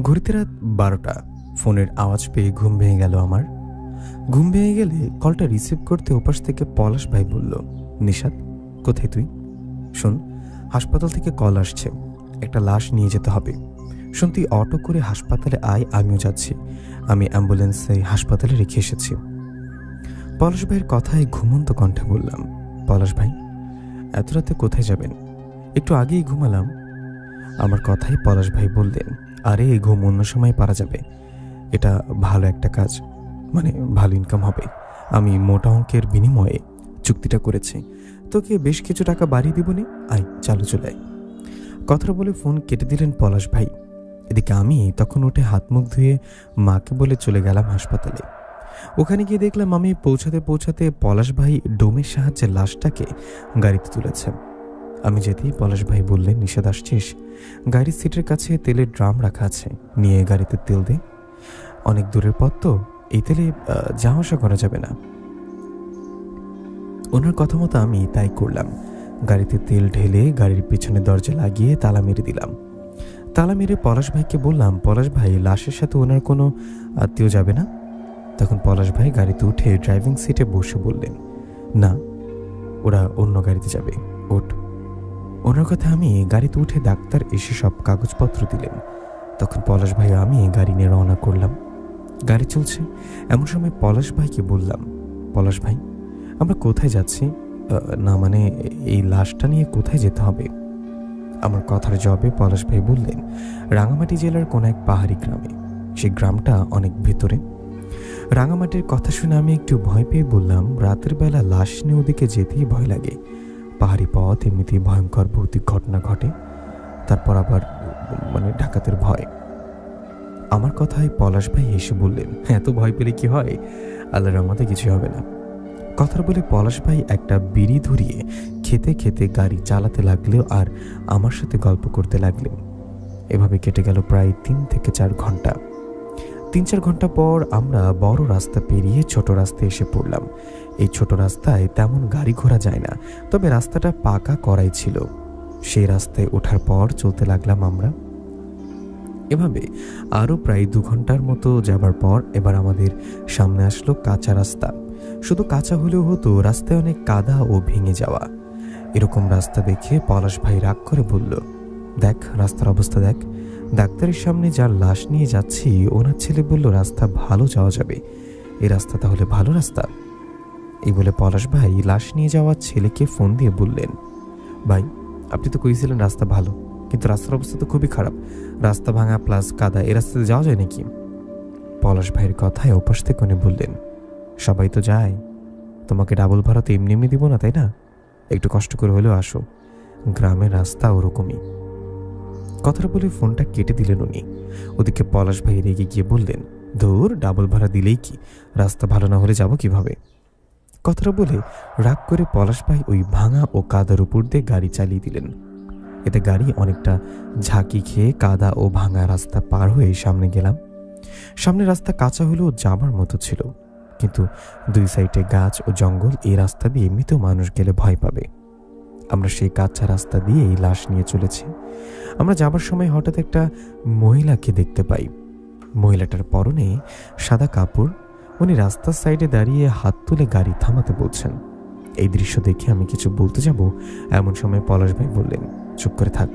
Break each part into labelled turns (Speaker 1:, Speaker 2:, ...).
Speaker 1: ঘড়িতে রাত 12টা। ফোনের আওয়াজ পেয়ে ঘুম ভেঙে গেল আমার। ঘুম ভেঙে গেলে কলটা রিসিভ করতে ওপাশ থেকে পলাশ ভাই বলল, নিশাত, কোথায় তুই? শোন, হাসপাতাল থেকে কল আসছে, একটা লাশ নিয়ে যেতে হবে। শোন, তুই অটো করে হাসপাতালে আয়, আমিও যাচ্ছি। আমি অ্যাম্বুলেন্সে হাসপাতালে রেখে এসেছি। পলাশ ভাইয়ের কথায় ঘুমন্ত কণ্ঠে বললাম, পলাশ ভাই, এত রাতে কোথায় যাবেন? একটু আগেই ঘুমালাম। আমার কথায় পলাশ ভাই বললেন, আরে ঘুম অন্য সময় পারা যাবে, এটা ভালো একটা কাজ, মানে ভালো ইনকাম হবে। আমি মোটা অঙ্কের বিনিময়ে চুক্তিটা করেছি, তোকে বেশ কিছু টাকা বাড়িয়ে দিব নে, আয় চালু চলে আয়। কথাটা বলে ফোন কেটে দিলেন পলাশ ভাই। এদিকে আমি তখন উঠে হাত মুখ ধুয়ে মাকে বলে চলে গেলাম হাসপাতালে। ওখানে গিয়ে দেখলাম আমি পৌঁছাতে পৌঁছাতে পলাশ ভাই ডোমের সাহায্যে লাশটাকে গাড়িতে তুলেছে। আমি যেতেই পলাশ ভাই বললেন, নিষেধ আসছিস? গাড়ির সিটের কাছে তেলের ড্রাম রাখা আছে, নিয়ে গাড়িতে তেল দে। অনেক দূরের পথ তো, এই তেলে যাওয়া আসা করা যাবে না। ওনার কথা মতো আমি তাই করলাম। গাড়িতে তেল ঢেলে গাড়ির পিছনে দরজা লাগিয়ে তালা মেরে দিলাম। তালা মেরে পলাশ ভাইকে বললাম, পলাশ ভাই, লাশের সাথে ওনার কোনো আত্মীয় যাবে না? তখন পলাশ ভাই গাড়িতে উঠে ড্রাইভিং সিটে বসে বললেন, না, ওরা অন্য গাড়িতে যাবে, ওঠ। ওনার কথা আমি গাড়িতে উঠে ডাক্তার এসে সব কাগজপত্র দিলেন। তখন পলাশ ভাই আমি গাড়ি নিয়ে রওনা করলাম। গাড়ি চলছে, এমন সময় পলাশ ভাইকে বললাম, পলাশ ভাই, আমরা কোথায় যাচ্ছি? না মানে এই লাশটা নিয়ে কোথায় যেতে হবে? আমার কথার জবাবে পলাশ ভাই বললেন, রাঙামাটি জেলার কোন এক পাহাড়ি গ্রামে। সেই গ্রামটা অনেক ভেতরে। রাঙামাটির কথা শুনে আমি একটু ভয় পেয়ে বললাম, রাতের বেলা লাশ নিয়ে ওদিকে যেতেই ভয় লাগে। পাহাড়ি পথ, এমনিতেই ভয়ঙ্কর ভৌতিক ঘটনা ঘটে, তারপর আবার ডাকাতের ভয়। আমার কথায় পলাশ ভাই হেসে বললেন, এত ভয় পেলে কি হয়, আল্লাহর রহমতে কিছু হবে না। কথার বলে পলাশ ভাই একটা বিড়ি ধরিয়ে খেতে খেতে গাড়ি চালাতে লাগলেও আর আমার সাথে গল্প করতে লাগলেন। এভাবে কেটে গেল প্রায় 3 থেকে 4 ঘন্টা। 3-4 ঘন্টা পর আমরা বড় রাস্তা পেরিয়ে ছোট রাস্তায় এসে পড়লাম। এই ছোট রাস্তায় তেমন গাড়ি ঘোড়া যায় না, তবে রাস্তাটা পাকা করাই ছিল। সেই রাস্তায় ওঠার পর চলতে লাগলাম আমরা। এভাবে আরও প্রায় 2 ঘন্টার মতো যাবার পর এবার আমাদের সামনে আসলো কাঁচা রাস্তা। শুধু কাঁচা হলেও হতো, রাস্তায় অনেক কাদা ও ভেঙে যাওয়া। এরকম রাস্তা দেখে পলাশ ভাই রাগ করে বলল, দেখ রাস্তার অবস্থা দেখ, ডাক্তারের সামনে যার লাশ নিয়ে যাচ্ছি ওনার ছেলে বলল রাস্তা ভালো যাওয়া যাবে, এই রাস্তা তাহলে ভালো রাস্তা? এই বলে পলাশ ভাই লাশ নিয়ে যাওয়ার ছেলেকে ফোন দিয়ে বললেন, ভাই, আপনি তো কইছিলেন রাস্তা ভালো, কিন্তু রাস্তার অবস্থা তো খুবই খারাপ, রাস্তা ভাঙা প্লাস কাদা, এই রাস্তাতে যাওয়া যায় নাকি? পলাশ ভাইয়ের কথায় ওপাশ থেকে উনি বললেন, সবাই তো যায়, তোমাকে ডাবল ভাড়া তো এমনি এমনি দিব না, তাই না? একটু কষ্ট করে হলেও আসো, গ্রামের রাস্তা ওরকমই। কথাটা বলে ফোনটা কেটে দিলেন উনি। ওদিকে পলাশ ভাই রেগে গিয়ে বললেন, ধুর, ডাবল ভাড়া দিলেই কি, রাস্তা ভালো না হলে যাবো কিভাবে? কথাটা বলে রাগ করে পলাশ ভাই ওই ভাঙা ও কাদার উপর দিয়ে গাড়ি চালিয়ে দিলেন। এতে গাড়ি অনেকটা ঝাঁকি খেয়ে কাদা ও ভাঙা রাস্তা পার হয়ে সামনে গেলাম। সামনে রাস্তা কাঁচা হলেও যাবার মতো ছিল, কিন্তু 2 সাইডে গাছ ও জঙ্গল। এই রাস্তা দিয়ে এমনিতেও মানুষ গেলে ভয় পাবে। আমরা সেই কাঁচা রাস্তা দিয়ে এই লাশ নিয়ে চলেছি। আমরা যাবার সময় হঠাৎ একটা মহিলাকে দেখতে পাই। মহিলাটার পরনে সাদা কাপড়। উনি রাস্তার সাইডে দাঁড়িয়ে হাত তুলে গাড়ি থামাতে বলছেন। এই দৃশ্য দেখে আমি কিছু বলতে যাব, এমন সময় পলাশ ভাই বললেন, চুপ করে থাক।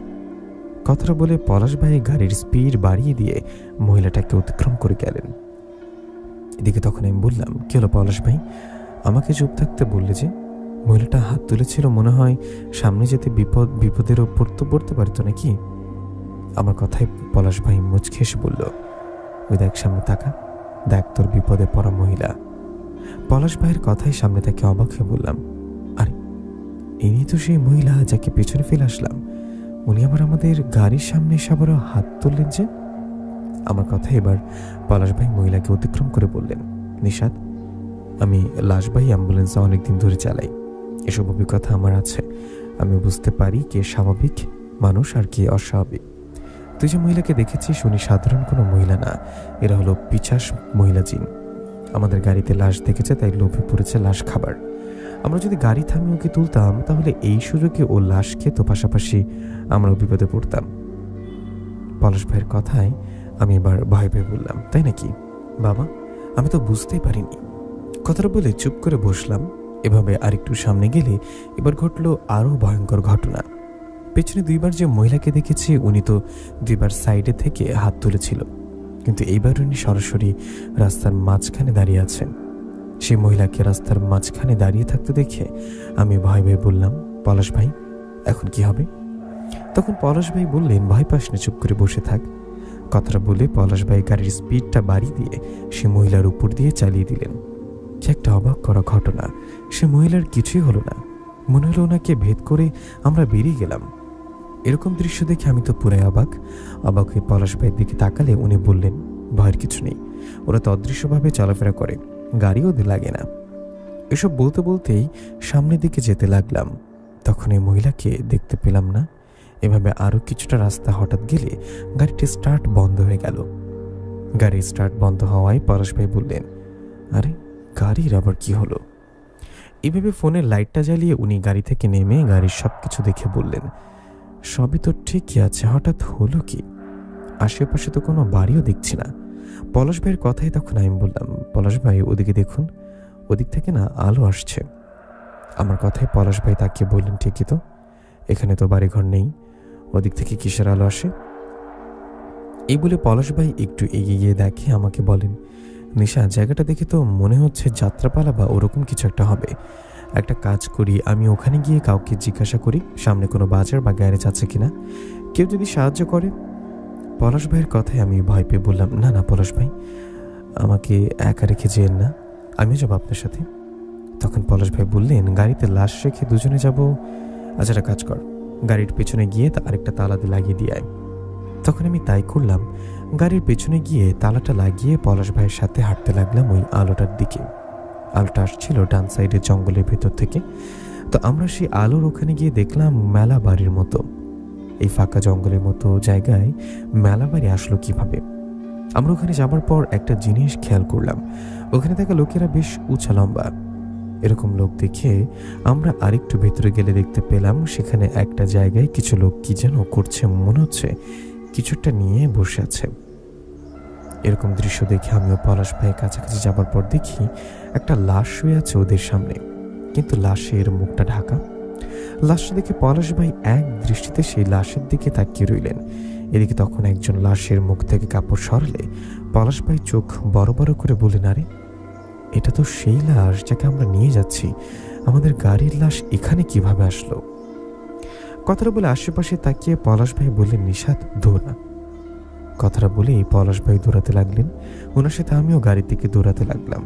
Speaker 1: কথাটা বলে পলাশ ভাই গাড়ির স্পিড বাড়িয়ে দিয়ে মহিলাটাকে অতিক্রম করে গেলেন। এদিকে তখন আমি বললাম, কি হলো পলাশ ভাই, আমাকে চুপ থাকতে বললে যে? মহিলাটা হাত তুলেছিল, মনে হয় সামনে যেতে বিপদের ওপর তো পড়তে পারতো নাকি? আমার কথায় পলাশ ভাই মুচকে এসে বলল, ওই দেখ সামনে তাকা, দেখ তোর বিপদে পড়া মহিলা। পলাশ ভাইয়ের কথায় সামনে তাকে অবাক হয়ে বললাম, আরে ইনি তো সেই মহিলা যাকে পেছনে ফেলে আসলাম, উনি আবার আমাদের গাড়ির সামনে এসে আবারও হাত তুললেন যে? আমার কথা এবার পলাশ ভাই মহিলাকে অতিক্রম করে বললেন, নিশাত, আমি লাশবাহী অ্যাম্বুলেন্সে অনেকদিন ধরে চালাই, এসব অভিজ্ঞতা আমার আছে। আমি বুঝতে পারি কে স্বাভাবিক মানুষ আর কে অস্বাভাবিক। তুই যে মহিলাকে দেখেছিস উনি সাধারণ কোনো মহিলা না, এরা হলো পিশাচ মহিলা জিন। আমাদের গাড়িতে লাশ দেখেছে, তাই লোভে পড়েছে লাশ খাবার। আমরা যদি গাড়ি থামিয়ে ওকে তুলতাম তাহলে এই সুযোগে ও লাশ খেত, পাশাপাশি আমরাও বিপদে পড়তাম। পলাশ ভাইয়ের কথায় আমি এবার ভয় পেয়ে বললাম, তাই নাকি বাবা? আমি তো বুঝতেই পারিনি। কথাটা বলে চুপ করে বসলাম। এভাবে আরেকটু সামনে গেলে এবার ঘটলো আরও ভয়ঙ্কর ঘটনা। পেছনে 2বার যে মহিলাকে দেখেছি উনি তো 2বার সাইডে থেকে হাত তুলেছিল, কিন্তু এইবার উনি সরাসরি রাস্তার মাঝখানে দাঁড়িয়ে আছেন। সেই মহিলাকে রাস্তার মাঝখানে দাঁড়িয়ে থাকতে দেখে আমি ভয় ভয়ে বললাম, পলাশ ভাই এখন কি হবে? তখন পলাশ ভাই বললেন, ভয় পাস না, চুপ করে বসে থাক। কথাটা বলে পলাশ ভাই গাড়ির স্পিডটা বাড়িয়ে দিয়ে সে মহিলার উপর দিয়ে চালিয়ে দিলেন। কি একটা অবাক করা ঘটনা! সে মহিলার কিছুই হলো না। মনে হলো ওনাকে ভেদ করে আমরা বেরিয়ে গেলাম। এরকম দৃশ্য দেখে আমি তো পুরাই অবাক হয়ে পলাশ ভাইয়ের দিকে তাকালে উনি বললেন, ভয়ের কিছু নেই, ওরা তো অদৃশ্যভাবে চলাফেরা করে, গাড়িও লাগে না। এসব বলতে বলতেই সামনের দিকে যেতে লাগলাম। তখন এই মহিলাকে দেখতে পেলাম না। এভাবে আরও কিছুটা রাস্তা হঠাৎ গেলে গাড়িটি স্টার্ট বন্ধ হয়ে গেল। গাড়ি স্টার্ট বন্ধ হওয়ায় পলাশ ভাই বললেন, আরে গাড়ির আবার কি হলো? এভাবে ফোনের লাইটটা জ্বালিয়ে উনি গাড়ি থেকে নেমে গাড়ির সব কিছু দেখে বললেন, সবই তো ঠিকই আছে, হঠাৎ হলো কি? আশেপাশে তো কোনো বাড়িও দেখছি না। পলাশ ভাইয়ের কথাই তখন আমি বললাম, পলাশ ভাই ওদিকে দেখুন, ওদিক থেকে না আলো আসছে। আমার কথায় পলাশ ভাই তাকিয়ে বললেন, ঠিকই তো, এখানে তো বাড়িঘর নেই, ওদিক থেকে কিসের আলো আসে? এই বলে পলাশ ভাই একটু এগিয়ে গিয়ে দেখে আমাকে বলেন, নিশা জায়গাটা দেখে তো মনে হচ্ছে যাত্রাপালা বা ওরকম কিছু একটা হবে। একটা কাজ করি, আমি ওখানে গিয়ে কাউকে জিজ্ঞাসা করি সামনে কোনো বাজার বা গ্যারেজ আছে কিনা, কেউ যদি সাহায্য করে। পলাশ ভাইয়ের কথায় আমি ভয় পেয়ে বললাম, না না পলাশ ভাই, আমাকে একা রেখে যেন না, আমিও যাবো আপনার সাথে। তখন পলাশ ভাই বললেন, গাড়িতে লাশ রেখে দুজনে যাব? আচ্ছা একটা কাজ কর, গাড়ির পেছনে গিয়ে আরেকটা তালা লাগিয়ে দিয়ে আয়। তখন আমি তাই করলাম। গাড়ির পেছনে গিয়ে তালাটা লাগিয়ে পলাশ ভাইয়ের সাথে হাঁটতে লাগলাম ওই আলোটার দিকে। আলোটা আসছিল ডান সাইডের জঙ্গলের ভেতর থেকে। তো আমরা সেই আলোর ওখানে গিয়ে দেখলাম মেলা বাড়ির মতো। এই ফাঁকা জঙ্গলের মতো জায়গায় মেলা বাড়ি আসলো কিভাবে? আমরা ওখানে যাবার পর একটা জিনিস খেয়াল করলাম, ওখানে থাকা লোকেরা বেশ উঁচা লম্বা। এরকম লোক দেখে আমরা আরেকটু ভেতরে গেলে দেখতে পেলাম সেখানে একটা জায়গায় কিছু লোক কি যেন করছে, মনে হচ্ছে কিছুটা নিয়ে বসে আছে। এরকম দৃশ্য দেখে আমিও পলাশ ভাইয়ের কাছাকাছি যাবার পর দেখি একটা লাশ শুয়ে আছে ওদের সামনে, কিন্তু লাশের মুখটা ঢাকা। লাশটা দেখে পলাশ ভাই এক দৃষ্টিতে সেই লাশের দিকে তাকিয়ে রইলেন। এদিকে তখন একজন লাশের মুখ থেকে কাপড় সরালে পলাশ ভাই চোখ বড় বড় করে বললেন, আরে এটা তো সেই লাশ যাকে আমরা নিয়ে যাচ্ছি, আমাদের গাড়ির লাশ এখানে কিভাবে আসলো? কথাটা বলে আশেপাশে তাকিয়ে পলাশ ভাই বললেন, নিশাত দৌড়া। কথাটা বলে পলাশ ভাই দৌড়াতে লাগলেন, ওনার সাথে আমিও গাড়ির দিকে দৌড়াতে লাগলাম।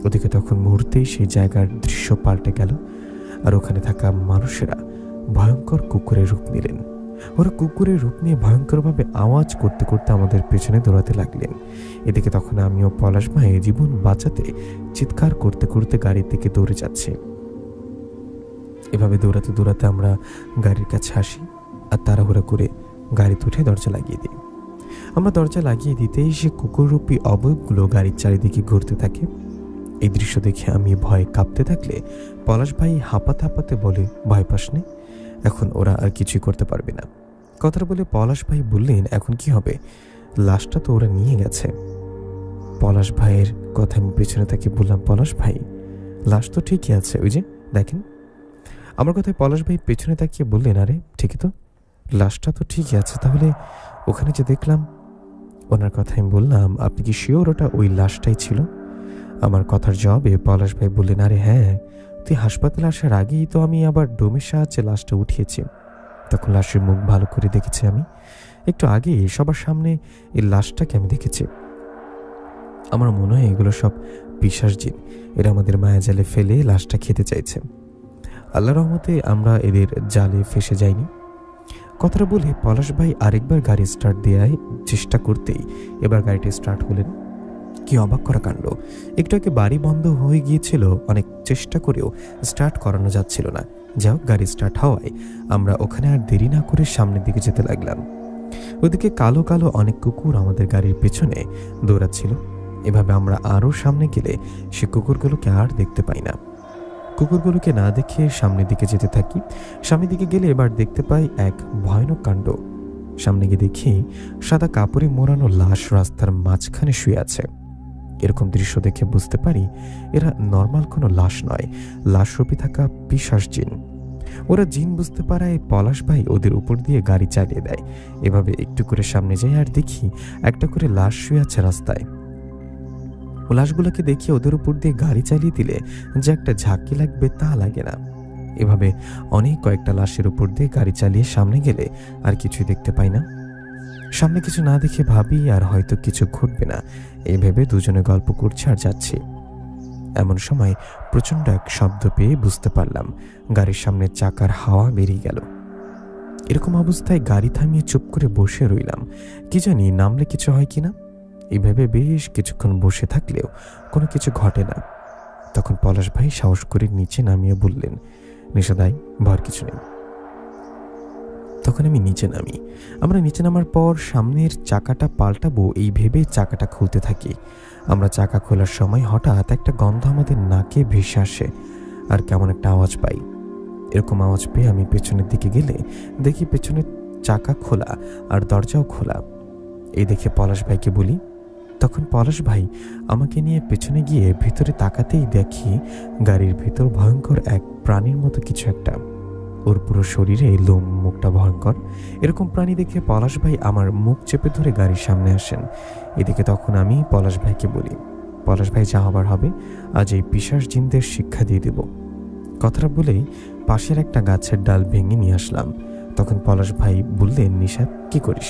Speaker 1: ওদিকে তখন মুহূর্তেই সেই জায়গার দৃশ্য পাল্টে গেল, আর ওখানে থাকা মানুষেরা ভয়ঙ্কর কুকুরের রূপ নিলেন। ওরা কুকুরের রূপ নিয়ে ভয়ঙ্করভাবে আওয়াজ করতে করতে আমাদের পেছনে দৌড়াতে লাগলেন। এদিকে তখন আমিও পলাশ ভাই জীবন বাঁচাতে চিৎকার করতে করতে গাড়ির দিকে দৌড়ে যাচ্ছি। এভাবে দৌড়াতে দৌড়াতে আমরা গাড়ির কাছে আসি আর তাড়াহুড়া করে গাড়িতে উঠে দরজা লাগিয়ে দিই। আমরা দরজা লাগিয়ে দিতেই সে কুকুররূপী অবয়বগুলো গাড়ির চারিদিকে ঘুরতে থাকে। এই দৃশ্য দেখে আমি ভয়ে কাঁপতে থাকলে পলাশ ভাই হাঁপাতে হাঁপাতে বলে, ভয় পাস নে, এখন ওরা আর কিছুই করতে পারবে না। কথাটা বলে পলাশ ভাই বললেন, এখন কি হবে? লাশটা তো ওরা নিয়ে গেছে। পলাশ ভাইয়ের কথা আমি পেছনে তাকে বললাম, পলাশ ভাই লাশ তো ঠিকই আছে, ওই যে দেখেন। আমার কথায় পলাশ ভাই পেছনে তাকিয়ে বললেন, আরে ঠিকই তো, লাশটা তো ঠিকই আছে, তাহলে ওখানে যে দেখলাম। ওনার কথা আমি বললাম, আপনি কি শিওর ওটা ওই লাশটাই ছিল? আমার কথার জবাবে পলাশ ভাই বললেন, আরে হ্যাঁ, তুই হাসপাতালে আসার আগেই তো আমি আবার ডোমের সাহায্যে লাশটা উঠিয়েছি। তখন লাশের মুখ ভালো করে দেখেছি আমি, একটু আগে সবার সামনে এই লাশটাকে আমি দেখেছি। আমার মনে হয় এগুলো সব পিশাচ জিন, এরা আমাদের মায়া জালে ফেলে লাশটা খেতে চাইছে। আল্লাহর রহমতে আমরা এদের জালে ফেসে যাইনি। কথাটা বলে পলাশ ভাই আরেকবার গাড়ি স্টার্ট দেওয়ার চেষ্টা করতেই এবার গাড়িটি স্টার্ট হলেন। কি অবাক করা কাণ্ড! একটু আগে বাড়ি বন্ধ হয়ে গিয়েছিল, অনেক চেষ্টা করেও স্টার্ট করানো যাচ্ছিল না। যাই হোক, গাড়ি স্টার্ট হওয়ায় আমরা ওখানে আর দেরি না করে সামনের দিকে যেতে লাগলাম। ওদিকে কালো কালো অনেক কুকুর আমাদের গাড়ির পেছনে দৌড়াচ্ছিল। এভাবে আমরা আরও সামনে গেলে সে কুকুরগুলোকে আর দেখতে পাই না। কুকুরগুলোকে না দেখে সামনের দিকে যেতে থাকি। সামনের দিকে গেলে এবার দেখতে পাই এক ভয়ানক কাণ্ড। সামনে গিয়ে দেখি সাদা কাপড়ে মোড়ানো লাশ রাস্তার মাঝখানে শুয়ে আছে। এরকম দৃশ্য দেখে বুঝতে পারি এরা নর্মাল কোনো লাশ নয়, লাশরূপী থাকা পিশাচ জিন। ওরা জিন বুঝতে পারায় পলাশ ভাই ওদের উপর দিয়ে গাড়ি চালিয়ে দেয়। এভাবে একটু করে সামনে যাই আর দেখি একটা করে লাশ শুয়ে আছে রাস্তায়। ও লাশগুলোকে দেখি ওদের উপর দিয়ে গাড়ি চালিয়ে দিলে যে একটা ঝাঁকি লাগবে তা লাগে না। এভাবে অনেক কয়েকটা লাশের উপর দিয়ে গাড়ি চালিয়ে সামনে গেলে আর কিছুই দেখতে পাই না। সামনে কিছু না দেখে ভাবি আর হয়তো কিছু ঘটবে না, এই ভেবে দুজনে গল্প করছে আর যাচ্ছি। এমন সময় প্রচণ্ড এক শব্দ পেয়ে বুঝতে পারলাম গাড়ির সামনে চাকার হাওয়া বেরিয়ে গেল। এরকম অবস্থায় গাড়ি থামিয়ে চুপ করে বসে রইলাম, কি জানি নামলে কিছু হয় কিনা। এইভাবে বেশ কিছুক্ষণ বসে থাকলেও কোনো কিছু ঘটে না। তখন পলাশ ভাই সাহস করে নিচে নামিয়ে বললেন, নিশাদাই, ভয়ের কিছু নেই। তখন আমি নিচে নামি। আমরা নিচে নামার পর সামনের চাকাটা পাল্টাবো এই ভেবে চাকাটা খুলতে থাকি। আমরা চাকা খোলার সময় হঠাৎ একটা গন্ধ আমাদের নাকে ভেসে আসে আর কেমন একটা আওয়াজ পাই। এরকম আওয়াজ পেয়ে আমি পেছনের দিকে গেলে দেখি পেছনের চাকা খোলা আর দরজাও খোলা। এই দেখে পলাশ ভাইকে বলি। তখন পলাশ ভাই আমাকে নিয়ে পেছনে গিয়ে ভিতরে তাকাতেই দেখি গাড়ির ভিতর ভয়ঙ্কর এক প্রাণীর মতো কিছু একটা। ওর পুরো শরীরে লোম, মুখটা ভয়ঙ্কর। এরকম প্রাণী দেখে পলাশ ভাই আমার মুখ চেপে ধরে গাড়ির সামনে আসেন। এদিকে তখন আমি পলাশ ভাইকে বলি, পলাশ ভাই যা হবার হবে, আজ এই পিশাচ জিনদের শিক্ষা দিয়ে দেব। কথাটা বলেই পাশের একটা গাছের ডাল ভেঙে নিয়ে আসলাম। তখন পলাশ ভাই বললেন, নিশাদ কি করিস?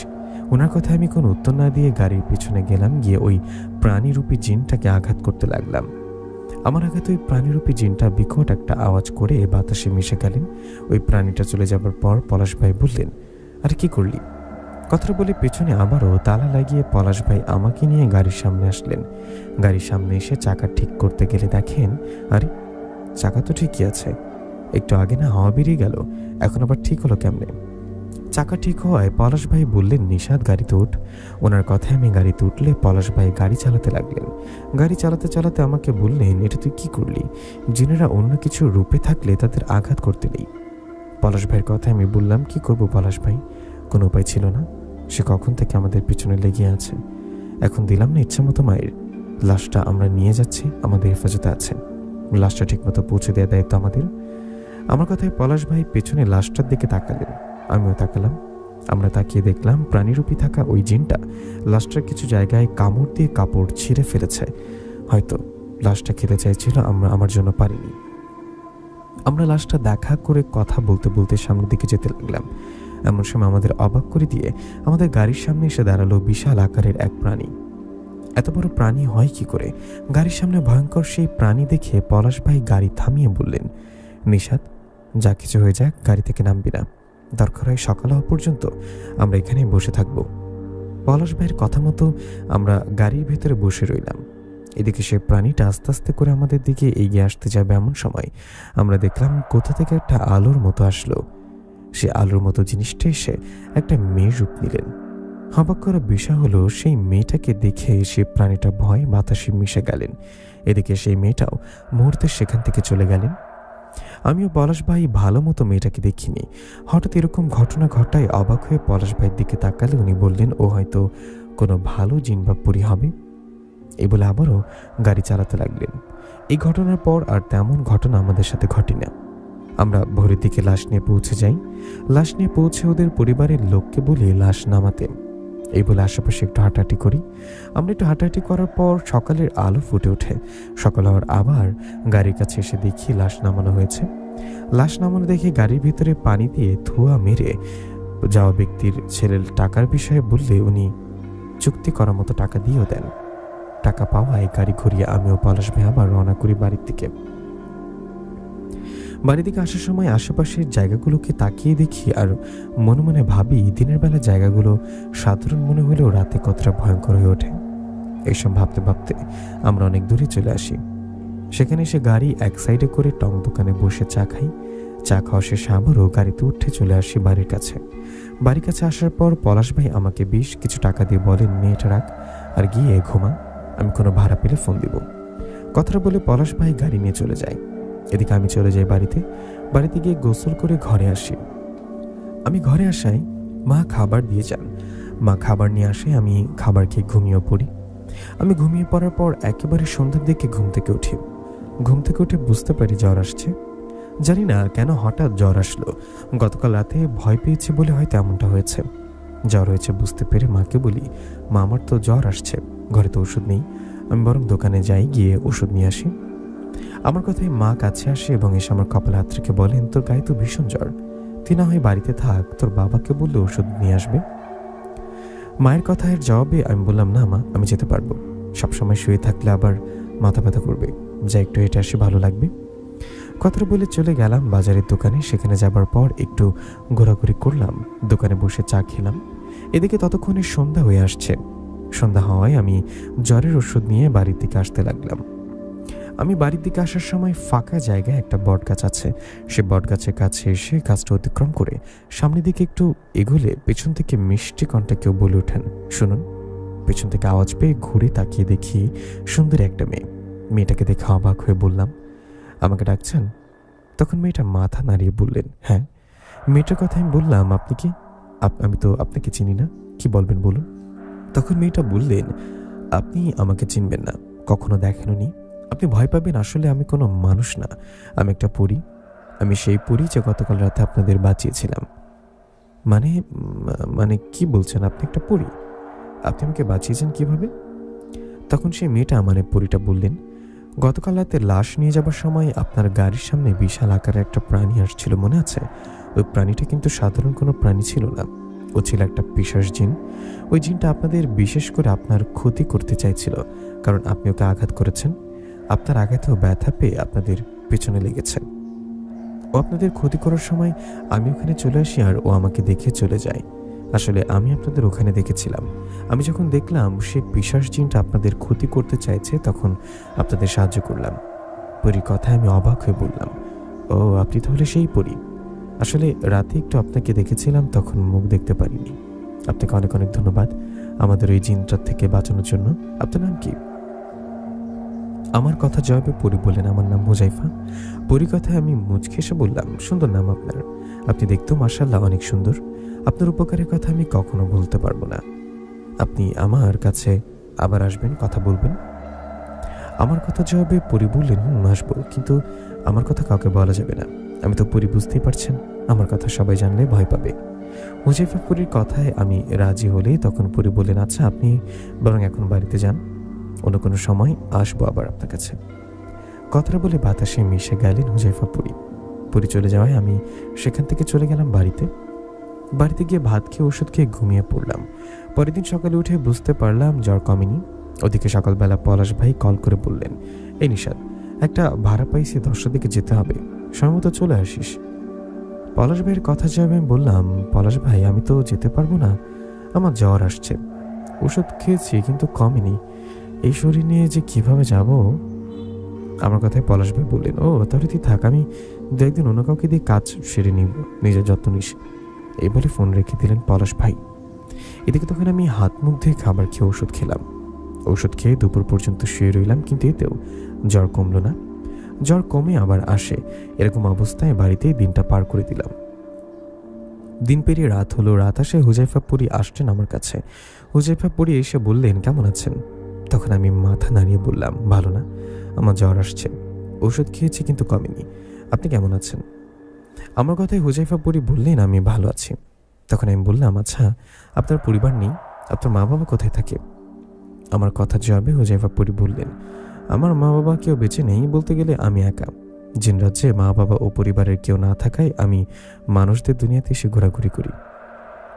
Speaker 1: ওনার কথায় আমি কোনো উত্তর না দিয়ে গাড়ির পিছনে গেলাম, গিয়ে ওই প্রাণীরূপী জিনটাকে আঘাত করতে লাগলাম। আমার আঘাতে ওই প্রাণীরূপী জিনটা বিকট একটা আওয়াজ করে বাতাসে মিশে গেলেন। ওই প্রাণীটা চলে যাবার পর পলাশ ভাই বললেন, আরে কি করলি? কথাটা বলে পেছনে আবারও তালা লাগিয়ে পলাশ ভাই আমাকে নিয়ে গাড়ির সামনে আসলেন। গাড়ির সামনে এসে চাকা ঠিক করতে গেলে দেখেন, আরে চাকা তো ঠিকই আছে, একটু আগে না হাওয়া বেরিয়ে গেল, এখন আবার ঠিক হলো কেমনে? চাকা ঠিক হওয়ায় পলাশ ভাই বললেন, নিশাদ গাড়িতে উঠ। ওনার কথায় আমি গাড়িতে উঠলে পলাশ ভাই গাড়ি চালাতে লাগলেন। গাড়ি চালাতে চালাতে আমাকে বললেন, এটা তুই কি করলি? জিনেরা অন্য কিছু রূপে থাকলে তাদের আঘাত করতে নেই। পলাশ ভাইয়ের কথায় আমি বললাম, কি করব পলাশ ভাই, কোনো উপায় ছিল না। সে কখন থেকে আমাদের পিছনে লেগে আছে। এখন দিলাম না ইচ্ছা মতো মায়ের। লাশটা আমরা নিয়ে যাচ্ছি, আমাদের হেফাজতে আছে। লাশটা ঠিক মতো পৌঁছে দেওয়ার দায়িত্ব আমাদের। আমার কথায় পলাশ ভাই পেছনে লাশটার দিকে তাকালেন, আমিও তাকালাম। আমরা তাকিয়ে দেখলাম প্রাণীরূপী থাকা ওই জিনটা লাশটার কিছু জায়গায় কামড় দিয়ে কাপড় ছিঁড়ে ফেলেছে। হয়তো লাশটা খেতে চাইছিল, আমার জন্য পারিনি। আমরা লাশটা দেখা করে কথা বলতে বলতে সামনের দিকে যেতে লাগলাম। এমন সময় আমাদের অবাক করে দিয়ে আমাদের গাড়ির সামনে এসে দাঁড়ালো বিশাল আকারের এক প্রাণী। এত বড় প্রাণী হয় কি করে? গাড়ির সামনে ভয়ঙ্কর সেই প্রাণী দেখে পলাশ ভাই গাড়ি থামিয়ে বললেন, নিশাদ যা কিছু হয়ে যাক গাড়ি থেকে নামবি না, দরকার হয় সকাল হওয়া পর্যন্ত আমরা এখানেই বসে থাকব। পলাশ ভাইয়ের কথা মতো আমরা গাড়ির ভেতরে বসে রইলাম। এদিকে সে প্রাণীটা আস্তে আস্তে করে আমাদের দিকে এগিয়ে আসতে যাবে এমন সময় আমরা দেখলাম কোথা থেকে একটা আলোর মতো আসলো। সে আলোর মতো জিনিসটা এসে একটা মেয়ের রূপ নিলেন। অবাক করা বিষয় হলো, সেই মেয়েটাকে দেখে সে প্রাণীটা ভয় বাতাসে মিশে গেলেন। এদিকে সেই মেয়েটাও মুহূর্তে সেখান থেকে চলে গেলেন। আমিও পলাশ ভাই ভালো মতো মেয়েটাকে দেখিনি। হঠাৎ এরকম ঘটনা ঘটায় অবাক হয়ে পলাশ ভাইয়ের দিকে তাকালে উনি বললেন, ও হয়তো কোনো ভালো জিন বা পরী হবে। এই বলে আবারও গাড়ি চালাতে লাগলেন। এই ঘটনার পর আর তেমন ঘটনা আমাদের সাথে ঘটে না। আমরা ভোরের দিকে লাশ নিয়ে পৌঁছে যাই। লাশ নিয়ে পৌঁছে ওদের পরিবারের লোককে বলে লাশ নামাতে। এই বলে আশেপাশে একটু হাঁটাহাঁটি করি। আমরা একটু হাঁটাহাঁটি করার পর সকালের আলো ফুটে ওঠে। সকাল হওয়ার আবার গাড়ির কাছে এসে দেখি লাশ নামানো হয়েছে। লাশ নামানো দেখে গাড়ির ভিতরে পানি দিয়ে ধোয়া মেরে যাওয়া ব্যক্তির ছেলের টাকার বিষয়ে বললে উনি চুক্তি করার মতো টাকা দিয়েও দেন। টাকা পাওয়ায় গাড়ি ঘুরিয়ে আমিও পলাশ ভাই আবার রওনা করি বাড়ির দিকে। বাড়ি থেকে আসার সময় আশেপাশের জায়গাগুলোকে তাকিয়ে দেখি আর মনে মনে ভাবি, দিনের বেলা জায়গাগুলো সাধারণ মনে হলেও রাতে কতটা ভয়ঙ্কর হয়ে ওঠে। এইসব ভাবতে ভাবতে আমরা অনেক দূরে চলে আসি। সেখানে এসে গাড়ি এক সাইডে করে টং দোকানে বসে চা খাই। চা খাওয়া শেষে আবারও গাড়িতে উঠে চলে আসি বাড়ির কাছে। বাড়ির কাছে আসার পর পলাশ ভাই আমাকে বেশ কিছু টাকা দিয়ে বলেন, মেয়েটা রাখ আর গিয়ে ঘুমা, আমি কোনো ভাড়া পেলে ফোন দিব। কথাটা বলে পলাশ ভাই গাড়ি নিয়ে চলে যায়। এদিকে আমি চলে যাই বাড়িতে। বাড়িতে গিয়ে গোসল করে ঘরে আসি। আমি ঘরে আসায় মা খাবার দিয়ে যান। মা খাবার নিয়ে আসে, আমি খাবার খেয়ে ঘুমিয়ে পড়ি। আমি ঘুমিয়ে পড়ার পর একেবারে সন্ধ্যার দিকে ঘুম থেকে উঠি। ঘুম থেকে উঠে বুঝতে পারি জ্বর আসছে। জানি না কেন হঠাৎ জ্বর আসলো। গতকাল রাতে ভয় পেয়েছি বলে হয়তো এমনটা হয়েছে। জ্বর হয়েছে বুঝতে পেরে মাকে বলি, মা আমার তো জ্বর আসছে, ঘরে তো ওষুধ নেই, আমি বরং দোকানে যাই, গিয়ে ওষুধ নিয়ে আসি। আমার কথায় মা কাছে আসে এবং এসে আমার কপালে হাত রেখে বলেন, তোর গায়ে তো ভীষণ জ্বর, তুই না হয় বাড়িতে থাক, তোর বাবাকে বললে ওষুধ নিয়ে আসবে। মায়ের কথার জবাবে আমি বললাম, না মা, আমি যেতে পারবো, সবসময় শুয়ে থাকলে আবার মাথা ব্যথা করবে, যা একটু হেঁটে আসি, ভালো লাগবে। কথাটা বলে চলে গেলাম বাজারের দোকানে। সেখানে যাবার পর একটু ঘোরাঘুরি করলাম, দোকানে বসে চা খেলাম। এদিকে ততক্ষণে সন্ধ্যা হয়ে আসছে। সন্ধ্যা হওয়ায় আমি জ্বরের ওষুধ নিয়ে বাড়ির দিকে আসতে লাগলাম। আমি বাড়ির দিকে আসার সময় ফাঁকা জায়গায় একটা বটগাছ আছে, সে বটগাছের কাছে এসে গাছটা অতিক্রম করে সামনের দিকে একটু এগোলে পেছন থেকে মিষ্টি কণ্ঠে কেউ বলে ওঠেন, শুনুন। পেছন থেকে আওয়াজ পেয়ে ঘুরে তাকিয়ে দেখি সুন্দর একটা মেয়ে। মেয়েটাকে দেখে অবাক হয়ে বললাম, আমাকে ডাকছেন? তখন মেয়েটা মাথা নাড়িয়ে বললেন, হ্যাঁ। মেয়েটার কথা আমি বললাম, আপনি কি? আমি তো আপনাকে চিনি না, কি বলবেন বলুন। তখন মেয়েটা বললেন, আপনি আমাকে চিনবেন না, কখনো দেখেননি, আপনি ভয় পাবেন, আসলে আমি কোনো মানুষ না, আমি একটা পরী। আমি সেই পরী যে গতকাল রাতে আপনাদের বাঁচিয়েছিলাম। মানে মানে কি বলছেন? আপনি একটা পরী? আপনি আমাকে বাঁচিয়েছেন কিভাবে? তখন সেই মেয়েটা মানে পরীটা বললেন, গতকাল রাতে লাশ নিয়ে যাবার সময় আপনার গাড়ির সামনে বিশাল আকারের একটা প্রাণী আসছিল, মনে আছে? ওই প্রাণীটা কিন্তু সাধারণ কোনো প্রাণী ছিল না, ও ছিল একটা পিশাচ জিন। ওই জিনটা আপনাদের বিশেষ করে আপনার ক্ষতি করতে চাইছিল, কারণ আপনি ওকে আঘাত করেছেন। আপনার আঘাতেও ব্যথা পেয়ে আপনাদের পেছনে লেগেছে। ও আপনাদের ক্ষতি করার সময় আমি ওখানে চলে আসি আর ও আমাকে দেখে চলে যায়। আসলে আমি আপনাদের ওখানে দেখেছিলাম। আমি যখন দেখলাম সেই পিশাচ জিনটা আপনাদের ক্ষতি করতে চাইছে, তখন আপনাদের সাহায্য করলাম। পরীর কথায় আমি অবাক হয়ে বললাম, ও আপনি তাহলে সেই পরী? আসলে রাতে একটু আপনাকে দেখেছিলাম, তখন মুখ দেখতে পারিনি। আপনাকে অনেক অনেক ধন্যবাদ আমাদের ওই জিনটার থেকে বাঁচানোর জন্য। আপনার নাম কি? আমার কথা জবাবে পরী বললেন, আমার নাম হুজাইফা। পরী কথায় আমি মুচকি এসে বললাম, সুন্দর নাম আপনার, আপনি দেখতেও মাশাআল্লাহ অনেক সুন্দর। আপনার উপকারের কথা আমি কখনো ভুলতে পারবো না। আপনি আমার কাছে আবার আসবেন, কথা বলবেন? আমার কথা জবাবে পরী বললেন, আসবো, কিন্তু আমার কথা কাউকে বলা যাবে না। আমি তো পরী, বুঝতেই পারছেন, আমার কথা সবাই জানলে ভয় পাবে। হুজাইফা পরীর কথায় আমি রাজি হলে তখন পরী বললেন, আচ্ছা আপনি বরং এখন বাড়িতে যান, অন্য কোনো সময় আসবো আবার আপনার কাছে। কথাটা বলে বাতাসে মিশে গেলেন হুজাইফা পরী। পরী চলে যাওয়ায় আমি সেখান থেকে চলে গেলাম বাড়িতে। বাড়িতে গিয়ে ভাত খেয়ে ওষুধ খেয়ে ঘুমিয়ে পড়লাম। পরের দিন সকালে উঠে বুঝতে পারলাম জ্বর কমেনি। ওদিকে সকালবেলা পলাশ ভাই কল করে বললেন, এই নিশাদ, একটা ভাড়া পাইছি, 10টার দিকে যেতে হবে, সময় মতো চলে আসিস। পলাশ ভাইয়ের কথা জবাবে আমি বললাম, পলাশ ভাই আমি তো যেতে পারবো না, আমার জ্বর আসছে, ওষুধ খেয়েছি কিন্তু কমেনি, এই শরীর নিয়ে যে কিভাবে যাব। আমার কথায় পলাশ ভাই বললেন, ও তাহলে তুই থাক, আমি দু একদিন অন্য কাউকে দিয়ে কাজ সেরে নিব, নিজের যত্ন নিস। এই বলে ফোন রেখে দিলেন পলাশ ভাই। এদিকে তখন আমি হাত মুখ ধুয়ে খাবার খেয়ে ওষুধ খেলাম। ওষুধ খেয়ে দুপুর পর্যন্ত শুয়ে রইলাম, কিন্তু এতেও জ্বর কমলো না। জ্বর কমে আবার আসে, এরকম অবস্থায় বাড়িতেই দিনটা পার করে দিলাম। দিন পেরিয়ে রাত হলো। রাত আসে হুজাইফা পরী আসছেন আমার কাছে। হুজাইফা পরী এসে বললেন, কেমন আছেন? তখন আমি মাথা নাড়িয়ে বললাম, ভালো না, আমার জ্বর আসছে, ওষুধ খেয়েছি কিন্তু কমেনি, আপনি কেমন আছেন? আমার কথায় হুজাইফা পরী বললেন, আমি ভালো আছি। তখন আমি বললাম, আচ্ছা আপনার পরিবার নেই, আপনার মা বাবা কোথায় থাকে? আমার কথা জবাবে হুজাইফা পরী বললেন, আমার মা বাবা কেউ বেঁচে নেই, বলতে গেলে আমি একা। জিন রাজ্যে মা বাবা ও পরিবারের কেউ না থাকায় আমি মানুষদের দুনিয়াতে এসে ঘোরাঘুরি করি।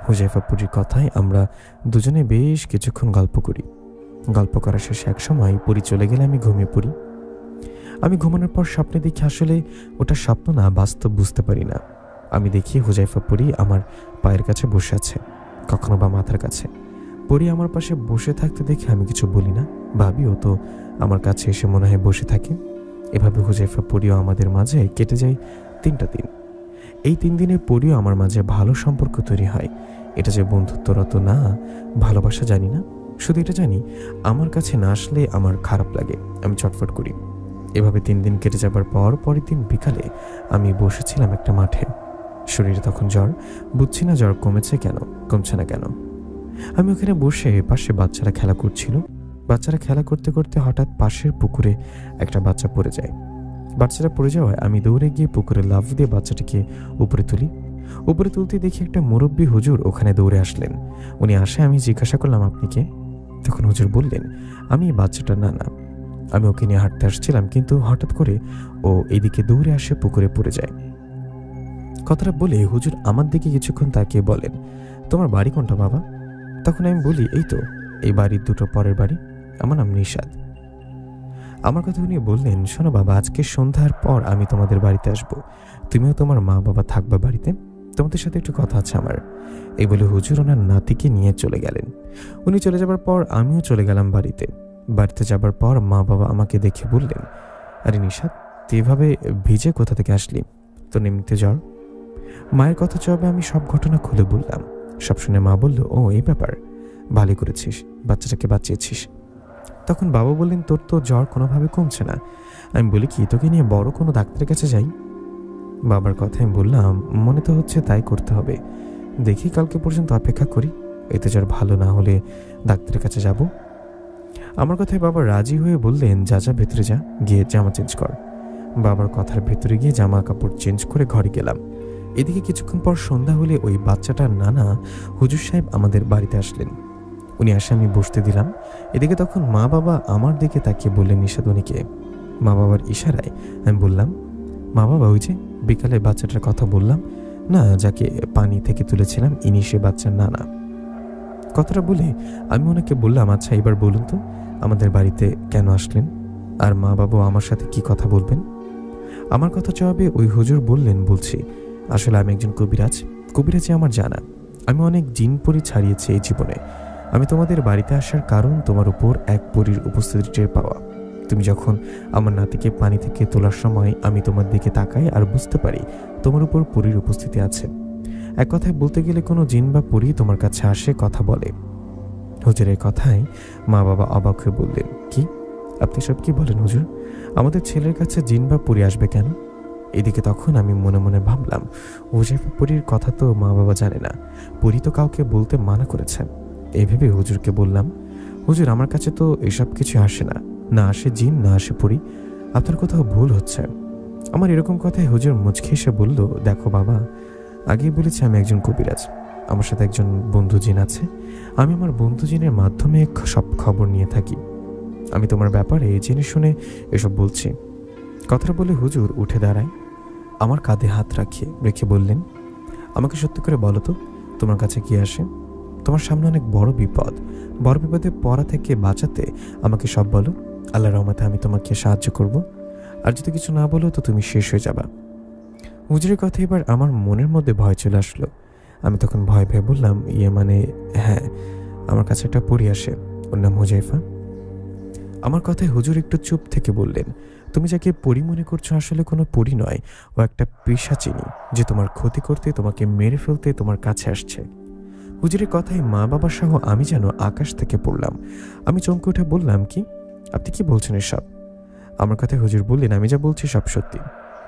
Speaker 1: হুজাইফা পরীর কথায় আমরা দুজনে বেশ কিছুক্ষণ গল্প করি। গল্প করার শেষে এক সময় পরী চলে গেলে আমি ঘুমিয়ে পড়ি। আমি ঘুমানোর পর স্বপ্নে দেখি, আসলে ওটা স্বপ্ন না বাস্তব বুঝতে পারি না। আমি দেখি হুজাইফা পরী আমার পায়ের কাছে বসে আছে, কখনো বা মাথার কাছে। পরী আমার পাশে বসে থাকতে দেখে আমি কিছু বলি না, ভাবি ও তো আমার কাছে এসে মনে হয় বসে থাকে। এভাবে হুজাইফা পরীও আমাদের মাঝে কেটে যায় 3টা দিন। এই 3 দিনে পরীও আমার মাঝে ভালো সম্পর্ক তৈরি হয়। এটা যে বন্ধুত্বরত না ভালোবাসা জানি না, শুধু এটা জানি আমার কাছে না আসলে আমার খারাপ লাগে, আমি চটফট করি। এভাবে 3 দিন কেটে যাবার পর পরের দিন বিকালে আমি বসেছিলাম একটা মাঠে। শরীরে তখন জ্বর, বুঝছি না জ্বর কমছে না কেন। আমি ওখানে বসে পাশে বাচ্চারা খেলা করছিল। বাচ্চারা খেলা করতে করতে হঠাৎ পাশের পুকুরে একটা বাচ্চা পড়ে যায়। বাচ্চাটা পড়ে যাওয়ায় আমি দৌড়ে গিয়ে পুকুরে লাফ দিয়ে বাচ্চাটিকে উপরে তুলি। উপরে তুলতে দেখি একটা মুরব্বী হুজুর ওখানে দৌড়ে আসলেন। উনি আসে, আমি জিজ্ঞাসা করলাম, আপনি কে? তখন হুজুর বললেন, আমি বাচ্চাটার নানা। আমি ওকে নিয়ে হাঁটতে আসছিলাম, কিন্তু হঠাৎ করে ও এদিকে দৌড়ে আসে, পুকুরে পড়ে যায়। কথাটা বলে হুজুর আমার দিকে কিছুক্ষণ তাকিয়ে বলেন, তোমার বাড়ি কোনটা বাবা? তখন আমি বলি, এই তো, এই বাড়ির দুটো পরের বাড়ি, আমার নাম নিশাদ। আমার কথা উনি বললেন, শোনো বাবা, আজকে সন্ধ্যার পর আমি তোমাদের বাড়িতে আসব, তুমিও তোমার মা বাবা থাকবা বাড়িতে, তোমাদের সাথে একটু কথা আছে আমার। এই বলে হুজুর ওনার নাতিকে নিয়ে চলে গেলেন। উনি চলে যাবার পর আমিও চলে গেলাম বাড়িতে। বাড়িতে যাবার পর মা বাবা আমাকে দেখে বললেন, আরে নিশাদ, তুই এভাবে ভিজে কোথা থেকে আসলি? তোর এমনিতে জ্বর? মায়ের কথা জবাবে আমি সব ঘটনা খুলে বললাম। সব শুনে মা বলল, ও এই ব্যাপার, ভালোই করেছিস, বাচ্চাটাকে বাঁচিয়েছিস। তখন বাবা বললেন, তোর তো জ্বর কোনোভাবে কমছে না। আমি বলি, কি, তোকে নিয়ে বড় কোনো ডাক্তারের কাছে যাই? বাবার কথা আমি বললাম, মনে তো হচ্ছে তাই করতে হবে, দেখি কালকে পর্যন্ত অপেক্ষা করি, এতে জ্বর ভালো না হলে ডাক্তারের কাছে যাব। আমার কথায় বাবা রাজি হয়ে বললেন, যা যা ভেতরে যা, গিয়ে জামা চেঞ্জ কর। বাবার কথার ভেতরে গিয়ে জামা কাপড় চেঞ্জ করে ঘরে গেলাম। এদিকে কিছুক্ষণ পর সন্ধ্যা হলে ওই বাচ্চাটার নানা হুজুর সাহেব আমাদের বাড়িতে আসলেন। উনি আসে, আমি বসতে দিলাম। এদিকে তখন মা বাবা আমার দিকে তাকিয়ে বললেন, নিশাদ উনিকে। মা বাবার ইশারায় আমি বললাম, মা বাবা, ওই যে বিকালে বাচ্চাটার কথা বললাম না, যাকে পানি থেকে তুলেছিলাম, ইনি সে বাচ্চার নানা। কথাটা বলে আমি ওনাকে বললাম, আচ্ছা এবার বলুন তো, আমাদের বাড়িতে কেন আসলেন, আর মা বাবা আমার সাথে কি কথা বলবেন? আমার কথা জবাবে ওই হুজুর বললেন, বলছি, আসলে আমি একজন কবিরাজি আমার জানা। আমি অনেক জিন পরি ছাড়িয়েছি এই জীবনে। আমি তোমাদের বাড়িতে আসার কারণ তোমার উপর এক পরীর উপস্থিতি টের পাওয়া। তুমি যখন আমার নাতিকে পানি থেকে তোলার সময় আমি তোমার দিকে তাকাই আর বুঝতে পারি তোমার উপর পরীর উপস্থিতি আছে। এক কথায় বলতে গেলে কোনো জিন বা পরী তোমার কাছে আসে, কথা বলে। হুজুরের কথায় মা বাবা অবাক হয়ে বললেন, কি, আপনি সব কি বলেন হুজুর? আমাদের ছেলের কাছে জিন বা পরী আসবে কেন? এদিকে তখন আমি মনে মনে ভাবলাম, হুজাইফা পরীর কথা তো মা বাবা জানে না, পরী তো কাউকে বলতে মানা করেছেন। এই ভেবে হুজুরকে বললাম, হুজুর আমার কাছে তো এসব কিছু আসে না, না আসে জিন, না আসে পরী, আপনার কোথাও ভুল হচ্ছে। আমার এরকম কথায় হুজুর মুচকি এসে বলল, দেখো বাবা, আগেই বলেছি আমি একজন কবিরাজ, আমার সাথে একজন বন্ধু জিন আছে। আমি আমার বন্ধু জিনের মাধ্যমে সব খবর নিয়ে থাকি। আমি তোমার ব্যাপারে জেনে শুনে এসব বলছি। কথাটা বলে হুজুর উঠে দাঁড়ায়, আমার কাঁধে হাত রেখে বললেন, আমাকে সত্যি করে বলো তো, তোমার কাছে কি আসে? তোমার সামনে অনেক বড় বিপদে পড়া থেকে বাঁচাতে আমাকে সব বলো। আল্লাহর রহমতে আমি তোমাকে সাহায্য করব, আর যদি কিছু না বলো তো তুমি শেষ হয়ে যাবা। হুজুরের কথা এবার আমার মনের মধ্যে ভয় চলে আসলো। আমি তখন ভয় ভেবে বললাম, মানে হ্যাঁ, আমার কাছে একটা পরী আসে, ওর নাম হুজাইফা। আমার কথায় হুজুর একটু চুপ থেকে বললেন, তুমি যাকে পরী মনে করছো আসলে কোনো পরী নয়, ও একটা পিশাচিনী, যে তোমার ক্ষতি করতে, তোমাকে মেরে ফেলতে তোমার কাছে আসছে। হুজুরের কথায় মা বাবা সহ আমি যেন আকাশ থেকে পড়লাম। আমি চমকে উঠে বললাম, কি, আপনি কি বলছেন এসব? আমার কথায় হুজুর বললেন, আমি যা বলছি সব সত্যি।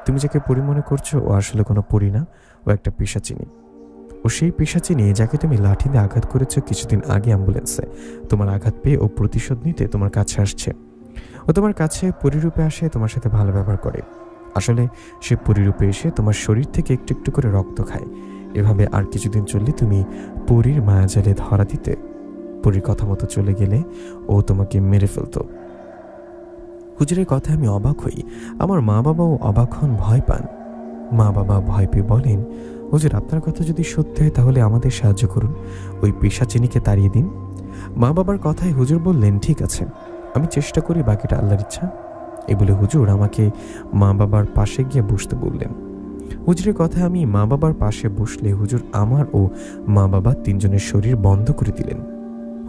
Speaker 1: তুমি যাকে পরী মনে করছো ও আসলে কোনো পরী না, ও একটা পিশাচিনী। ও সেই পিশাচিনী যাকে তুমি লাঠি দিয়ে আঘাত করেছো কিছুদিন আগে অ্যাম্বুলেন্সে। তোমার আঘাত পেয়ে ও প্রতিশোধ নিতে তোমার কাছে আসছে। ও তোমার কাছে পরিরূপে আসে, তোমার সাথে ভালো ব্যবহার করে। আসলে সে পরিরূপে এসে তোমার শরীর থেকে একটু একটু করে রক্ত খায়। এভাবে আর কিছুদিন চললে তুমি পরীর মায়াজালে ধরা দিতে। পরীর কথা মতো চলে গেলে ও তোমাকে মেরে ফেলতো। হুজুরের কথা আমি অবাক হই, আমার মা বাবাও অবাক হন, ভয় পান। মা বাবা ভয় পেয়ে বলেন, হুজুর আপনার কথা যদি সত্যি হয় তাহলে আমাদের সাহায্য করুন, ওই পিশাচিনীকে তাড়িয়ে দিন। মা বাবার কথায় হুজুর বললেন, ঠিক আছে, আমি চেষ্টা করি, বাকিটা আল্লাহর ইচ্ছা। এই বলে হুজুর আমাকে মা বাবার পাশে গিয়ে বসতে বললেন। হুজুরের কথায় আমি মা বাবার পাশে বসলে হুজুর আমার ও মা বাবা তিনজনের শরীর বন্ধ করে দিলেন।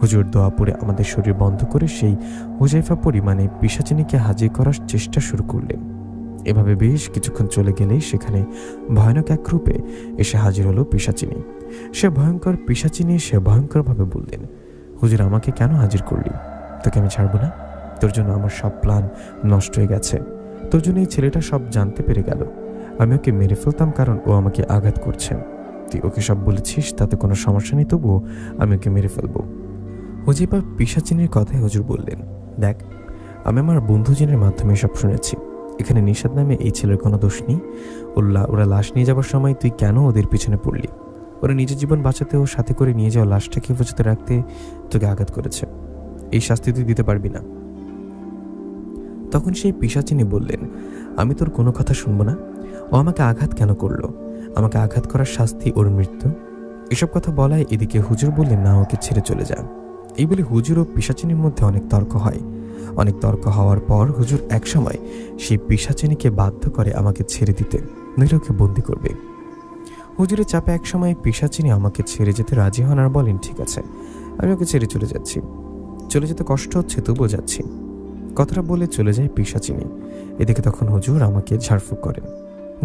Speaker 1: হুজুর দোয়া পড়ে আমাদের শরীর বন্ধ করে সেই হুজাইফা পরিমাণে পিশাচিনীকে হাজির করার চেষ্টা শুরু করলেন। এভাবে বেশ কিছুক্ষণ চলে গেলেই সেখানে ভয়ানক এক রূপে এসে হাজির হলো পিশাচিনী। সে ভয়ঙ্কর পিশাচিনী সে ভয়ঙ্করভাবে বললেন, হুজুর আমাকে কেন হাজির করলি? তোকে আমি ছাড়বো না। তোর জন্য আমার সব প্ল্যান নষ্ট হয়ে গেছে। তোর জন্য এই ছেলেটা সব জানতে পেরে গেল। আমি ওকে মেরে ফেলতাম কারণ ও আমাকে আঘাত করছে। তুই ওকে সব বলেছিস, তাতে কোনো সমস্যা নেই, তবুও আমি ওকে মেরে ফেলবো। হুজাইফা পিশাচিনীর কথায় হুজুর বললেন, দেখ, আমি আমার বন্ধুজনের মাধ্যমে সব শুনেছি। এখানে নিশাদ নামে এই ছেলের কোনো দোষ নেই। ওরা লাশ নিয়ে যাবার সময় তুই কেন ওদের পিছনে পড়লি? ওরা নিজের জীবন বাঁচাতে ও সাথে করে নিয়ে যাওয়া লাশটাকে হেফাজতে রাখতে তোকে আঘাত করেছে। এই শাস্তি তুই দিতে পারবি না। তখন সেই পিশাচিনী বললেন, আমি তোর কোনো কথা শুনবো না। ও আমাকে আঘাত কেন করলো? আমাকে আঘাত করার শাস্তি ওর মৃত্যু। এসব কথা বলায় এদিকে হুজুর বললেন, না, ওকে ছেড়ে চলে যা। এই বলে হুজুর ও পিশাচিনীর মধ্যে অনেক তর্ক হয়। অনেক তর্ক হওয়ার পর হুজুর একসময় সেই পিশাচিনীকে বাধ্য করে আমাকে ছেড়ে দিতে, নইলে ওকে বন্দি করবে। হুজুরের চাপে একসময় পিশাচিনী আমাকে ছেড়ে যেতে রাজি হন আর বলেন, ঠিক আছে, আমি ওকে ছেড়ে চলে যাচ্ছি। চলে যেতে কষ্ট হচ্ছে, তবুও যাচ্ছি। কথাটা বলে চলে যায় পিশাচিনী। এদিকে তখন হুজুর আমাকে ঝাড়ফুঁক করেন।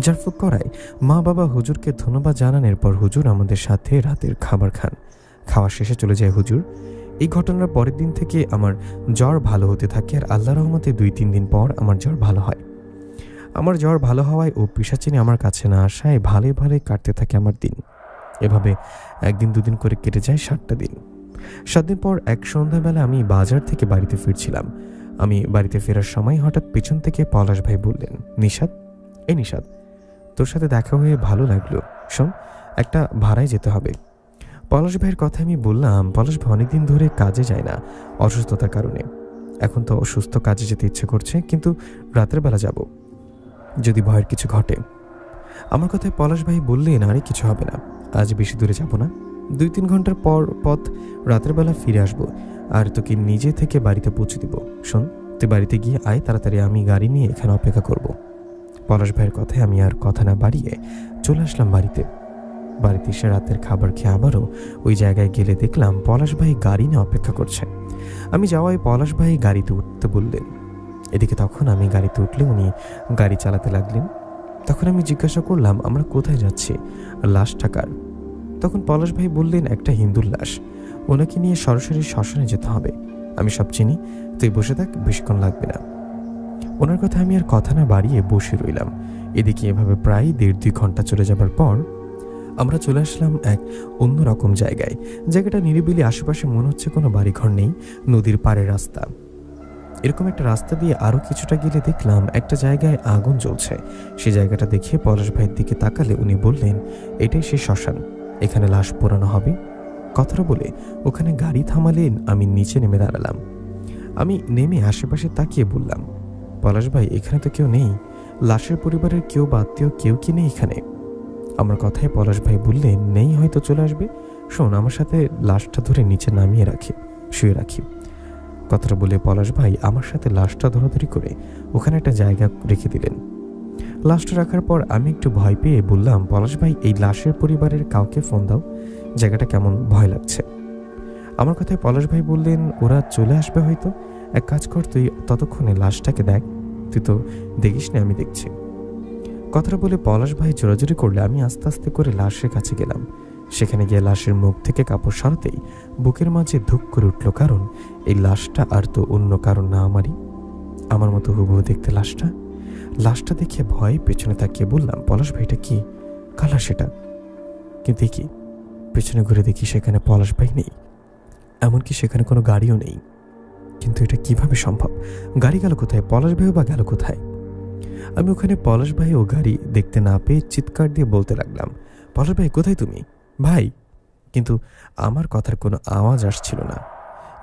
Speaker 1: ঝাড়ফুঁক করায় মা বাবা হুজুরকে ধন্যবাদ জানানোর পর হুজুর আমাদের সাথে রাতের খাবার খান। খাওয়া শেষে চলে যায় হুজুর। এই ঘটনার পরের দিন থেকে আমার জ্বর ভালো হতে থাকে, আর আল্লাহর রহমতে 2-3 দিন পর আমার জ্বর ভালো হয়। আমার জ্বর ভালো হওয়ায় ও পিশাচিনী আমার কাছে না আসায় ভালোই ভালোই কাটতে থাকে আমার দিন। এভাবে 1-2 দিন করে কেটে যায় 7টা দিন। 7 দিন পর এক সন্ধ্যাবেলা আমি বাজার থেকে বাড়িতে ফিরছিলাম। আমি বাড়িতে ফেরার সময় হঠাৎ পেছন থেকে পলাশ ভাই বললেন, নিশাদ, এই নিশাদ, তোর সাথে দেখা হয়ে ভালো লাগলো। শোন, একটা ভাড়ায় যেতে হবে। পলাশ ভাইয়ের কথা আমি বললাম, পলাশ ভাই অনেকদিন ধরে কাজে যায় না অসুস্থতার কারণে। এখন তো অসুস্থ কাজে যেতে ইচ্ছে করছে, কিন্তু রাতের বেলা যাব, যদি ভয়ের কিছু ঘটে। আমার কথায় পলাশ ভাই বললেন, আরে কিছু হবে না, আজ বেশি দূরে যাব না, 2-3 ঘন্টার পর পথ, রাতের বেলা ফিরে আসবো আর তোকে নিজে থেকে বাড়িতে পৌঁছে দিব। শোন, তুই বাড়িতে গিয়ে আয় তাড়াতাড়ি, আমি গাড়ি নিয়ে এখানে অপেক্ষা করব। পলাশ ভাইয়ের কথায় আমি আর কথা না বাড়িয়ে চলে আসলাম বাড়িতে। বাড়িতে এসে রাতের খাবার খেয়ে আবারও ওই জায়গায় গেলে দেখলাম পলাশ ভাই গাড়ি নিয়ে অপেক্ষা করছেন। আমি যাওয়ায় পলাশ ভাই গাড়িতে উঠতে বললেন। এদিকে তখন আমি গাড়িতে উঠলে উনি গাড়ি চালাতে লাগলেন। তখন আমি জিজ্ঞাসা করলাম, আমরা কোথায় যাচ্ছি, লাশটা কার? তখন পলাশ ভাই বললেন, একটা হিন্দুর লাশ, ওনাকে নিয়ে সরাসরি শ্মশানে যেতে হবে। আমি সব চিনি, তুই বসে থাক, বেশিক্ষণ লাগবে না। ওনার কথা আমি আর কথা না বাড়িয়ে বসে রইলাম। এদিকে এভাবে প্রায় 1.5-2 ঘন্টা চলে যাবার পর আমরা চলে আসলাম এক অন্যরকম জায়গায়। জায়গাটা নিরিবিলি, আশেপাশে মনে হচ্ছে কোনো বাড়িঘর নেই, নদীর পাড়ের রাস্তা। এরকম একটা রাস্তা দিয়ে আরো কিছুটা গেলে দেখলাম একটা জায়গায় আগুন জ্বলছে। সেই জায়গাটা দেখে পলাশ ভাইয়ের দিকে তাকালে উনি বললেন, এটাই সেই শ্মশান, এখানে লাশ পোড়ানো হবে। কথাটা বলে ওখানে গাড়ি থামালেন। আমি নিচে নেমে দাঁড়ালাম। আমি নেমে আশেপাশে তাকিয়ে বললাম, পলাশ ভাই, এখানে তো কেউ নেই, লাশের পরিবারের কেউ বা আত্মীয় কেউ কি নেই এখানে? আমার কথায় পলাশ ভাই বললেন, নেই, হয়তো চলে আসবে। শোন, আমার সাথে লাশটা ধরে নিচে নামিয়ে শুয়ে রাখি। কথাটা বলে পলাশ ভাই আমার সাথে লাশটা ধরাধরি করে ওখানে একটা জায়গা রেখে দিলেন। লাশটা রাখার পর আমি একটু ভয় পেয়ে বললাম, পলাশ ভাই, এই লাশের পরিবারের কাউকে ফোন দাও, জায়গাটা কেমন ভয় লাগছে। আমার কথায় পলাশ ভাই বললেন, ওরা চলে আসবে হয়তো, এক কাজ কর, তুই ততক্ষণে লাশটাকে দেখ, তুই তো দেখিস না, আমি দেখছি। কথাটা বলে পলাশ ভাই জোরাজুরি করলে আমি আস্তে আস্তে করে লাশের কাছে গেলাম। সেখানে গিয়ে লাশের মুখ থেকে কাপড় সরাতেই বুকের মাঝে ধুক করে উঠল, কারণ এই লাশটা আর তো অন্য কারণ না, আমার মতো হুবহু দেখতে লাশটা। লাশটা দেখে ভয় পেছনে তাকিয়ে বললাম, পলাশ ভাই, এটা কি, কালা সেটা? কিন্তু দেখি, পেছনে ঘুরে দেখি সেখানে পলাশ ভাই নেই, এমনকি সেখানে কোনো গাড়িও নেই। কিন্তু এটা কিভাবে সম্ভব? গাড়ি গেল কোথায়? পলাশ ভাইও বা গেল কোথায়? আমি ওখানে পলাশ ভাই ও গাড়ি দেখতে না পেয়ে চিৎকার দিয়ে বলতে লাগলাম, পলাশ ভাই, কোথায় তুমি ভাই? কিন্তু আমার কথার কোনো আওয়াজ আসছিল না।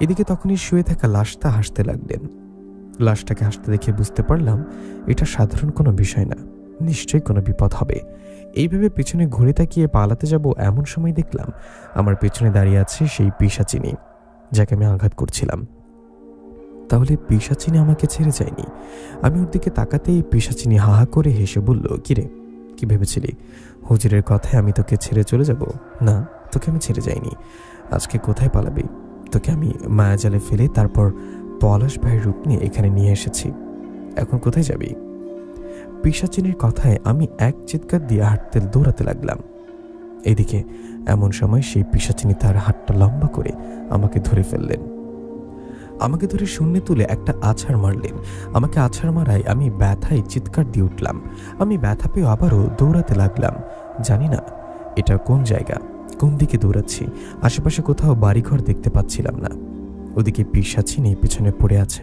Speaker 1: এদিকে তখনই শুয়ে থাকা লাশটা হাসতে লাগলেন। লাশটাকে হাসতে দেখে বুঝতে পারলাম এটা সাধারণ কোনো বিষয় না, নিশ্চয়ই কোনো বিপদ হবে। এইভাবে পেছনে ঘুরে তাকিয়ে পালাতে যাব, এমন সময় দেখলাম আমার পেছনে দাঁড়িয়ে আছে সেই পিশাচিনী, যাকে আমি আঘাত করছিলাম। তাহলে পিশাচিনী আমাকে ছেড়ে যায়নি। আমি ওর দিকে তাকাতেই পিশাচিনী হাহা করে হেসে বলল, কিরে, কি ভেবেছিলি হুজুরের কথায় আমি তোকে ছেড়ে চলে যাব? না, তোকে আমি ছেড়ে যাইনি। আজকে কোথায় পালাবি? তোকে আমি মায়াজালে ফেলে তারপর পলাশ ভাইয়ের রূপ নিয়ে এখানে নিয়ে এসেছি। এখন কোথায় যাবি? পিশাচিনীর কথায় আমি এক চিৎকার দিয়ে দৌড়াতে লাগলাম। এদিকে এমন সময় সেই পিশাচিনী তার হাতটা লম্বা করে আমাকে ধরে ফেললেন। আমাকে ধরে শূন্যে তুলে একটা আছাড় মারলেন। আমাকে আছাড় মারায় আমি ব্যথায় চিৎকার দিয়ে উঠলাম। আমি ব্যথা পেয়ে আবারও দৌড়াতে লাগলাম। জানি না এটা কোন জায়গা, কোন দিকে দৌড়াচ্ছি। আশেপাশে কোথাও বাড়িঘর দেখতে পাচ্ছিলাম না। ওদিকে পিশাচিনী পেছনে পড়ে আছে।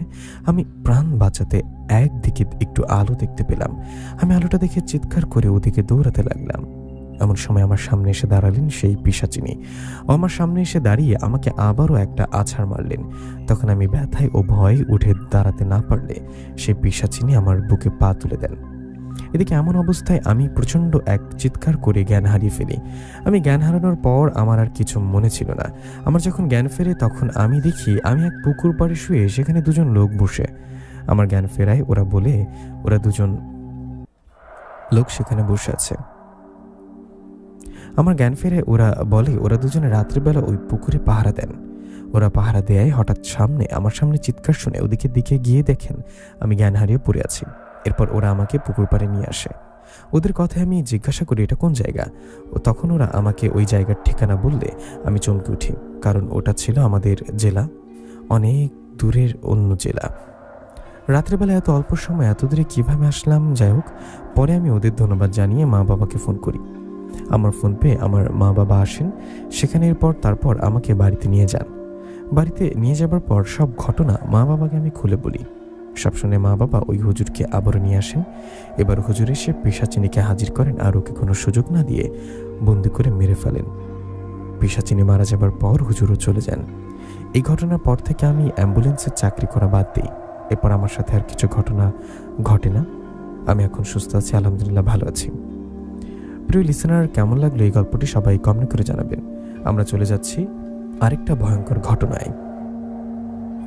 Speaker 1: আমি প্রাণ বাঁচাতে একদিকে একটু আলো দেখতে পেলাম। আমি আলোটা দেখে চিৎকার করে ওদিকে দৌড়াতে লাগলাম। এমন সময় আমার সামনে এসে দাঁড়ালেন সেই পিশাচিনী। ও আমার সামনে এসে দাঁড়িয়ে আমাকে আবারও একটা আছাড় মারলেন। তখন আমি ব্যথায় ও ভয়ে উঠে দাঁড়াতে না পারলে সেই পিশাচিনী আমার বুকে পা তুলে দেন। এদিকে এমন অবস্থায় আমি প্রচণ্ড এক চিৎকার করে জ্ঞান হারিয়ে ফেলি। আমি জ্ঞান হারানোর পর আমার আর কিছু মনে ছিল না। আমার যখন জ্ঞান ফেরে তখন আমি দেখি আমি এক পুকুর পাড়ে শুয়ে, সেখানে দুজন লোক বসে। আমার জ্ঞান ফেরায় ওরা বলে ওরা দুজন লোক সেখানে বসে আছে। আমার জ্ঞান ফেরে ওরা বলে ওরা দুজনে রাত্রিবেলা ওই পুকুরে পাহারা দেন। ওরা পাহারা দেয় হঠাৎ আমার সামনে চিৎকার শুনে ওদিকে দিকে গিয়ে দেখেন আমি জ্ঞান হারিয়ে পড়ে আছি। এরপর ওরা আমাকে পুকুর পাড়ে নিয়ে আসে। ওদের কথায় আমি জিজ্ঞাসা করি এটা কোন জায়গা। তখন ওরা আমাকে ওই জায়গার ঠিকানা বললে আমি চমকে উঠি, কারণ ওটা ছিল আমাদের জেলা, অনেক দূরের অন্য জেলা। রাত্রেবেলা এত অল্প সময় এত দূরে কীভাবে আসলাম? যাই হোক, পরে আমি ওদের ধন্যবাদ জানিয়ে মা বাবাকে ফোন করি। আমার ফোন পেয়ে আমার মা বাবা আসেন সেখানে। তারপর আমাকে বাড়িতে নিয়ে যান। বাড়িতে নিয়ে যাবার পর সব ঘটনা মা বাবাকে আমি খুলে বলি। সব শুনে মা বাবা ওই হুজুরকে আবারও নিয়ে আসেন। এবার হুজুর এসে পিশাচিনীকে হাজির করেন আর ওকে কোনো সুযোগ না দিয়ে বন্দি করে মেরে ফেলেন। পিশাচিনী মারা যাবার পর হুজুরও চলে যান। এই ঘটনার পর থেকে আমি অ্যাম্বুলেন্সের চাকরি করা বাদ দিই। এরপর আমার সাথে আর কিছু ঘটনা ঘটে না। আমি এখন সুস্থ আছি, আলহামদুলিল্লাহ ভালো আছি। প্রিয় লিসেনার, কেমন লাগলো এই গল্পটি সবাই কমেন্ট করে জানাবেন। আমরা চলে যাচ্ছি আরেকটা ভয়ঙ্কর ঘটনায়।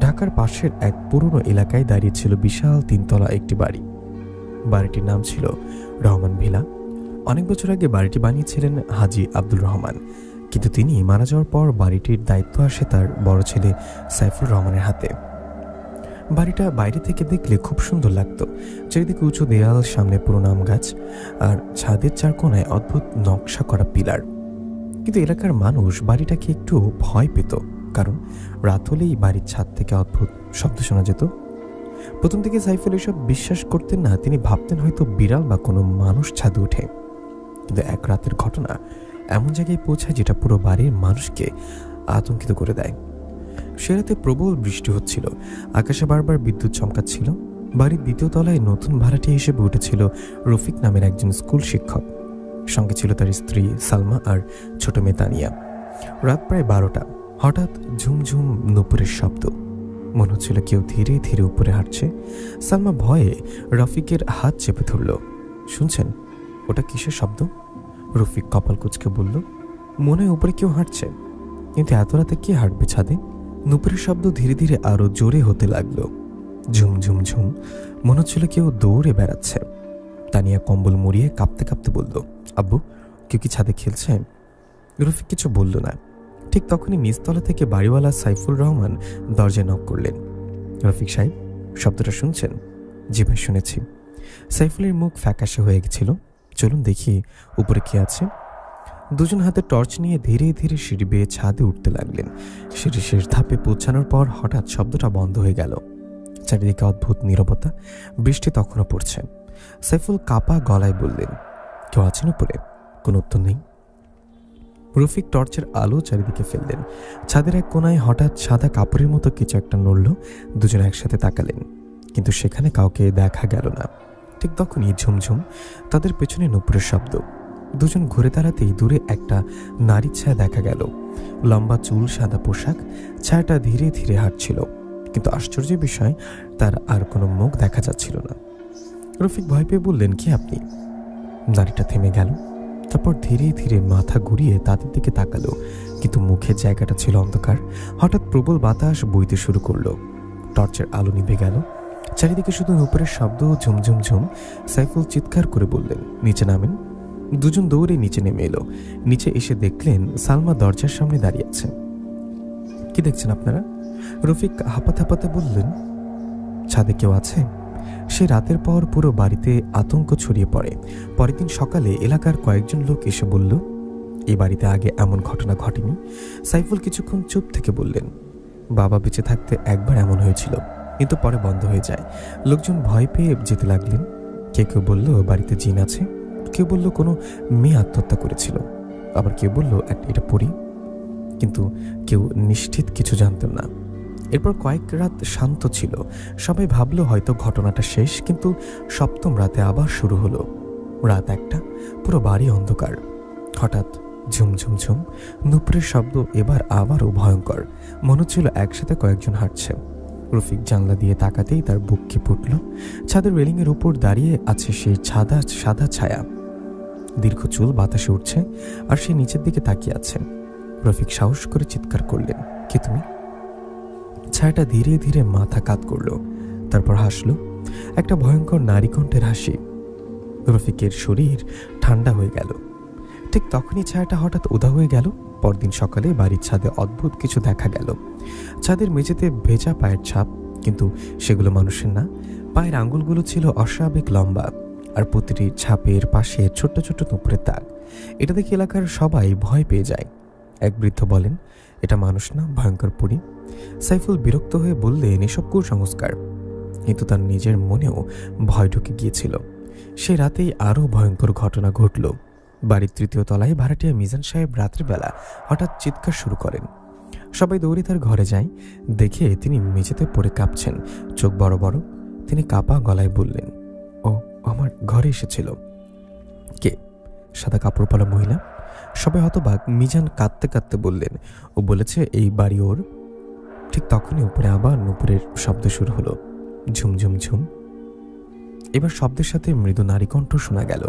Speaker 1: ঢাকার পাশের এক পুরনো এলাকায় দাঁড়িয়ে ছিল বিশাল 3 তলা একটি বাড়ি। বাড়িটির নাম ছিল রহমান ভিলা। অনেক বছর আগে বাড়িটি বানিয়েছিলেন হাজি আব্দুল রহমান, কিন্তু তিনি মারা যাওয়ার পর বাড়িটির দায়িত্ব আসে তার বড় ছেলে সাইফুর রহমানের হাতে। বাড়িটা বাইরে থেকে দেখলে খুব সুন্দর লাগতো। চারিদিকে উঁচু দেয়াল, সামনে পুরনো আম গাছ, আর ছাদের 4 কোণায় অদ্ভুত নকশা করা পিলার। কিন্তু এলাকার মানুষ বাড়িটাকে একটু ভয় পেত, কারণ রাত হলেই বাড়ির ছাদ থেকে অদ্ভুত শব্দ শোনা যেত। প্রথম থেকে সাইফুল এসব বিশ্বাস করতেন না। তিনি ভাবতেন হয়তো বিড়াল বা কোনো মানুষ ছাদে ওঠে। কিন্তু এক রাতের ঘটনা এমন জায়গায় পৌঁছায় যেটা পুরো বাড়ির মানুষকে আতঙ্কিত করে দেয়। সে রাতে প্রবল বৃষ্টি হচ্ছিল, আকাশে বারবার বিদ্যুৎ চমকাচ্ছিল। বাড়ির 2য় তলায় নতুন ভাড়াটিয়া হিসেবে উঠেছিল রফিক নামের একজন স্কুল শিক্ষক। সঙ্গে ছিল তার স্ত্রী সালমা আর ছোট মেয়ে তানিয়া। রাত প্রায় 12টা। হঠাৎ ঝুমঝুম নুপুরের শব্দ। মনে হচ্ছিল কেউ ধীরে ধীরে উপরে হাঁটছে। সালমা ভয়ে রফিকের হাত চেপে ধরল। শুনছেন ওটা কিসের শব্দ? রফিক কপাল কুঁচকে বলল, মনে হয় উপরে কেউ হাঁটছে, কিন্তু এত রাতে কে হাঁটবে ছাদে? নুপুরের শব্দ ধীরে ধীরে আরো জোরে হতে লাগলো। ঝুম ঝুম ঝুম, মনে হচ্ছিল কেউ দৌড়ে বেড়াচ্ছে। তানিয়া কম্বল মুড়িয়ে কাঁপতে কাঁপতে বলল, আব্বু কেউ কি ছাদে খেলছে? রফিক কিছু বলল না। ঠিক তখনই নিচতলা থেকে বাড়িওয়ালা সাইফুল রহমান দরজায় নক করলেন। রফিক সাহেব, শব্দটা শুনছেন? জি ভাই, শুনেছি। সাইফুলের মুখ ফ্যাকাশে হয়ে গেছিল। চলুন দেখি উপরে কে আছে। দুজন হাতে টর্চ নিয়ে ধীরে ধীরে সিঁড়ি বেয়ে ছাদে উঠতে লাগলেন। সিঁড়ি শেষ ধাপে পৌঁছানোর পর হঠাৎ শব্দটা বন্ধ হয়ে গেল। চারিদিকে অদ্ভুত নীরবতা। বৃষ্টি তখনও পড়ছে। সাইফুল কাপা গলায় বললেন, কেউ আছেন উপরে? কোনো উত্তর নেই। রফিক টর্চের আলো চারিদিকে ফেললেন। ছাদের এক কোনায় হঠাৎ সাদা কাপড়ের মতো কিছু একটা নড়ল। দুজন একসাথে তাকালেন, কিন্তু সেখানে কাউকে দেখা গেল না। ঠিক তখনই ঝুমঝুম, তাদের পেছনে নুপুরের শব্দ। দুজন ঘুরে দাঁড়াতেই দূরে একটা নারীর ছায়া দেখা গেল। লম্বা চুল, সাদা পোশাক। ছায়াটা ধীরে ধীরে হাঁটছিল, কিন্তু আশ্চর্যের বিষয় তার আর কোনো মুখ দেখা যাচ্ছিল না। রফিক ভয় পেয়ে বললেন, কি আপনি? নারীটা থেমে গেল, তারপর ধীরে ধীরে মাথা ঘুরিয়ে তাদের দিকে তাকালো, কিন্তু মুখের জায়গাটা ছিল অন্ধকার। হঠাৎ প্রবল বাতাস বইতে শুরু করলো। টর্চের আলো নিভে গেল। চারিদিকে শুধু নুপুরের শব্দ, ঝুমঝুম ঝুম। সাইফুল চিৎকার করে বললেন, নিচে নামেন। দুজন দৌড়ে নিচে নেমে এলো। নিচে এসে দেখলেন সালমা দরজার সামনে দাঁড়িয়ে আছে। কি দেখছেন আপনারা? রফিক হাঁপাতে হাঁপাতে বললেন, ছাদে কেউ আছে? সে রাতের পর পুরো বাড়িতে আতঙ্ক ছড়িয়ে পড়ে। পরের দিন সকালে এলাকার কয়েকজন লোক এসে বলল, এই বাড়িতে আগে এমন ঘটনা ঘটেনি। সাইফুল কিছুক্ষণ চুপ থেকে বললেন, বাবা বেঁচে থাকতে একবার এমন হয়েছিল, কিন্তু পরে বন্ধ হয়ে যায়। লোকজন ভয় পেয়ে যেতে লাগলেন। কেউ কেউ বলল বাড়িতে জিন আছে, কেউ বলল কোনো মেয়ে আত্মহত্যা করেছিল, আবার কেউ বলল এটা পরি, কিন্তু কেউ নিশ্চিত কিছু জানতেন না। এরপর কয়েক রাত শান্ত ছিল। সবাই ভাবলো হয়তো ঘটনাটা শেষ, কিন্তু সপ্তম রাতে আবার শুরু হলো। রাত একটা, পুরো বাড়ি অন্ধকার। হঠাৎ ঝুমঝুম ঝুম নুপুরের শব্দ, এবার আবারও ভয়ঙ্কর। মনে হচ্ছিল একসাথে কয়েকজন হাঁটছে। রফিক জানলা দিয়ে তাকাতেই তার বুক কেঁপে উঠল। ছাদের রেলিংয়ের উপর দাঁড়িয়ে আছে সেই সাদা ছায়া। দীর্ঘ চুল বাতাসে উঠছে, আর সে নিচের দিকে তাকিয়ে আছে। রফিক সাহস করে চিৎকার করলেন, কে তুমি? ছায়াটা ধীরে ধীরে মাথা কাত করলো, তারপর হাসলো, একটা ভয়ঙ্কর নারী কণ্ঠের হাসি। রফিকের শরীর ঠান্ডা হয়ে গেল। ঠিক তখনই ছায়াটা হঠাৎ উধাও হয়ে গেল। পরদিন সকালে বাড়ির ছাদে অদ্ভুত কিছু দেখা গেল। ছাদের মেঝেতে ভেজা পায়ের ছাপ, কিন্তু সেগুলো মানুষের না। পায়ের আঙ্গুলগুলো ছিল অস্বাভাবিক লম্বা, আর প্রতিটি ছাপের পাশে ছোট্ট ছোট্ট নুপুরের দাগ। এটা দেখে এলাকার সবাই ভয় পেয়ে যায়। এক বৃদ্ধ বলেন, এটা মানুষ না, ভয়ঙ্কর পরী। সাইফুল বিরক্ত হয়ে বললেন, এসব কুসংস্কার। কিন্তু তার নিজের মনেও ভয় ঢুকে গিয়েছিল। সে রাতেই আরও ভয়ঙ্কর ঘটনা ঘটল। বাড়ির 3য় তলায় ভাড়াটিয়া মিজান সাহেব রাত্রিবেলা হঠাৎ চিৎকার শুরু করেন। সবাই দৌড়ে তার ঘরে যায়। দেখে তিনি মেঝেতে পড়ে কাঁপছেন, চোখ বড় বড়। তিনি কাঁপা গলায় বললেন, ও আমার ঘরে এসেছিল। কে? সাদা কাপড় পরা মহিলা। সবাই হতবাক। মিজান কাঁদতে কাঁদতে বললেন, ও বলেছে এই বাড়ি ওর। ঠিক তখনই উপরে আবার নুপুরের শব্দ শুরু হলো, ঝুমঝুম ঝুম। এবার শব্দের সাথে মৃদু নারী কণ্ঠ শোনা গেল।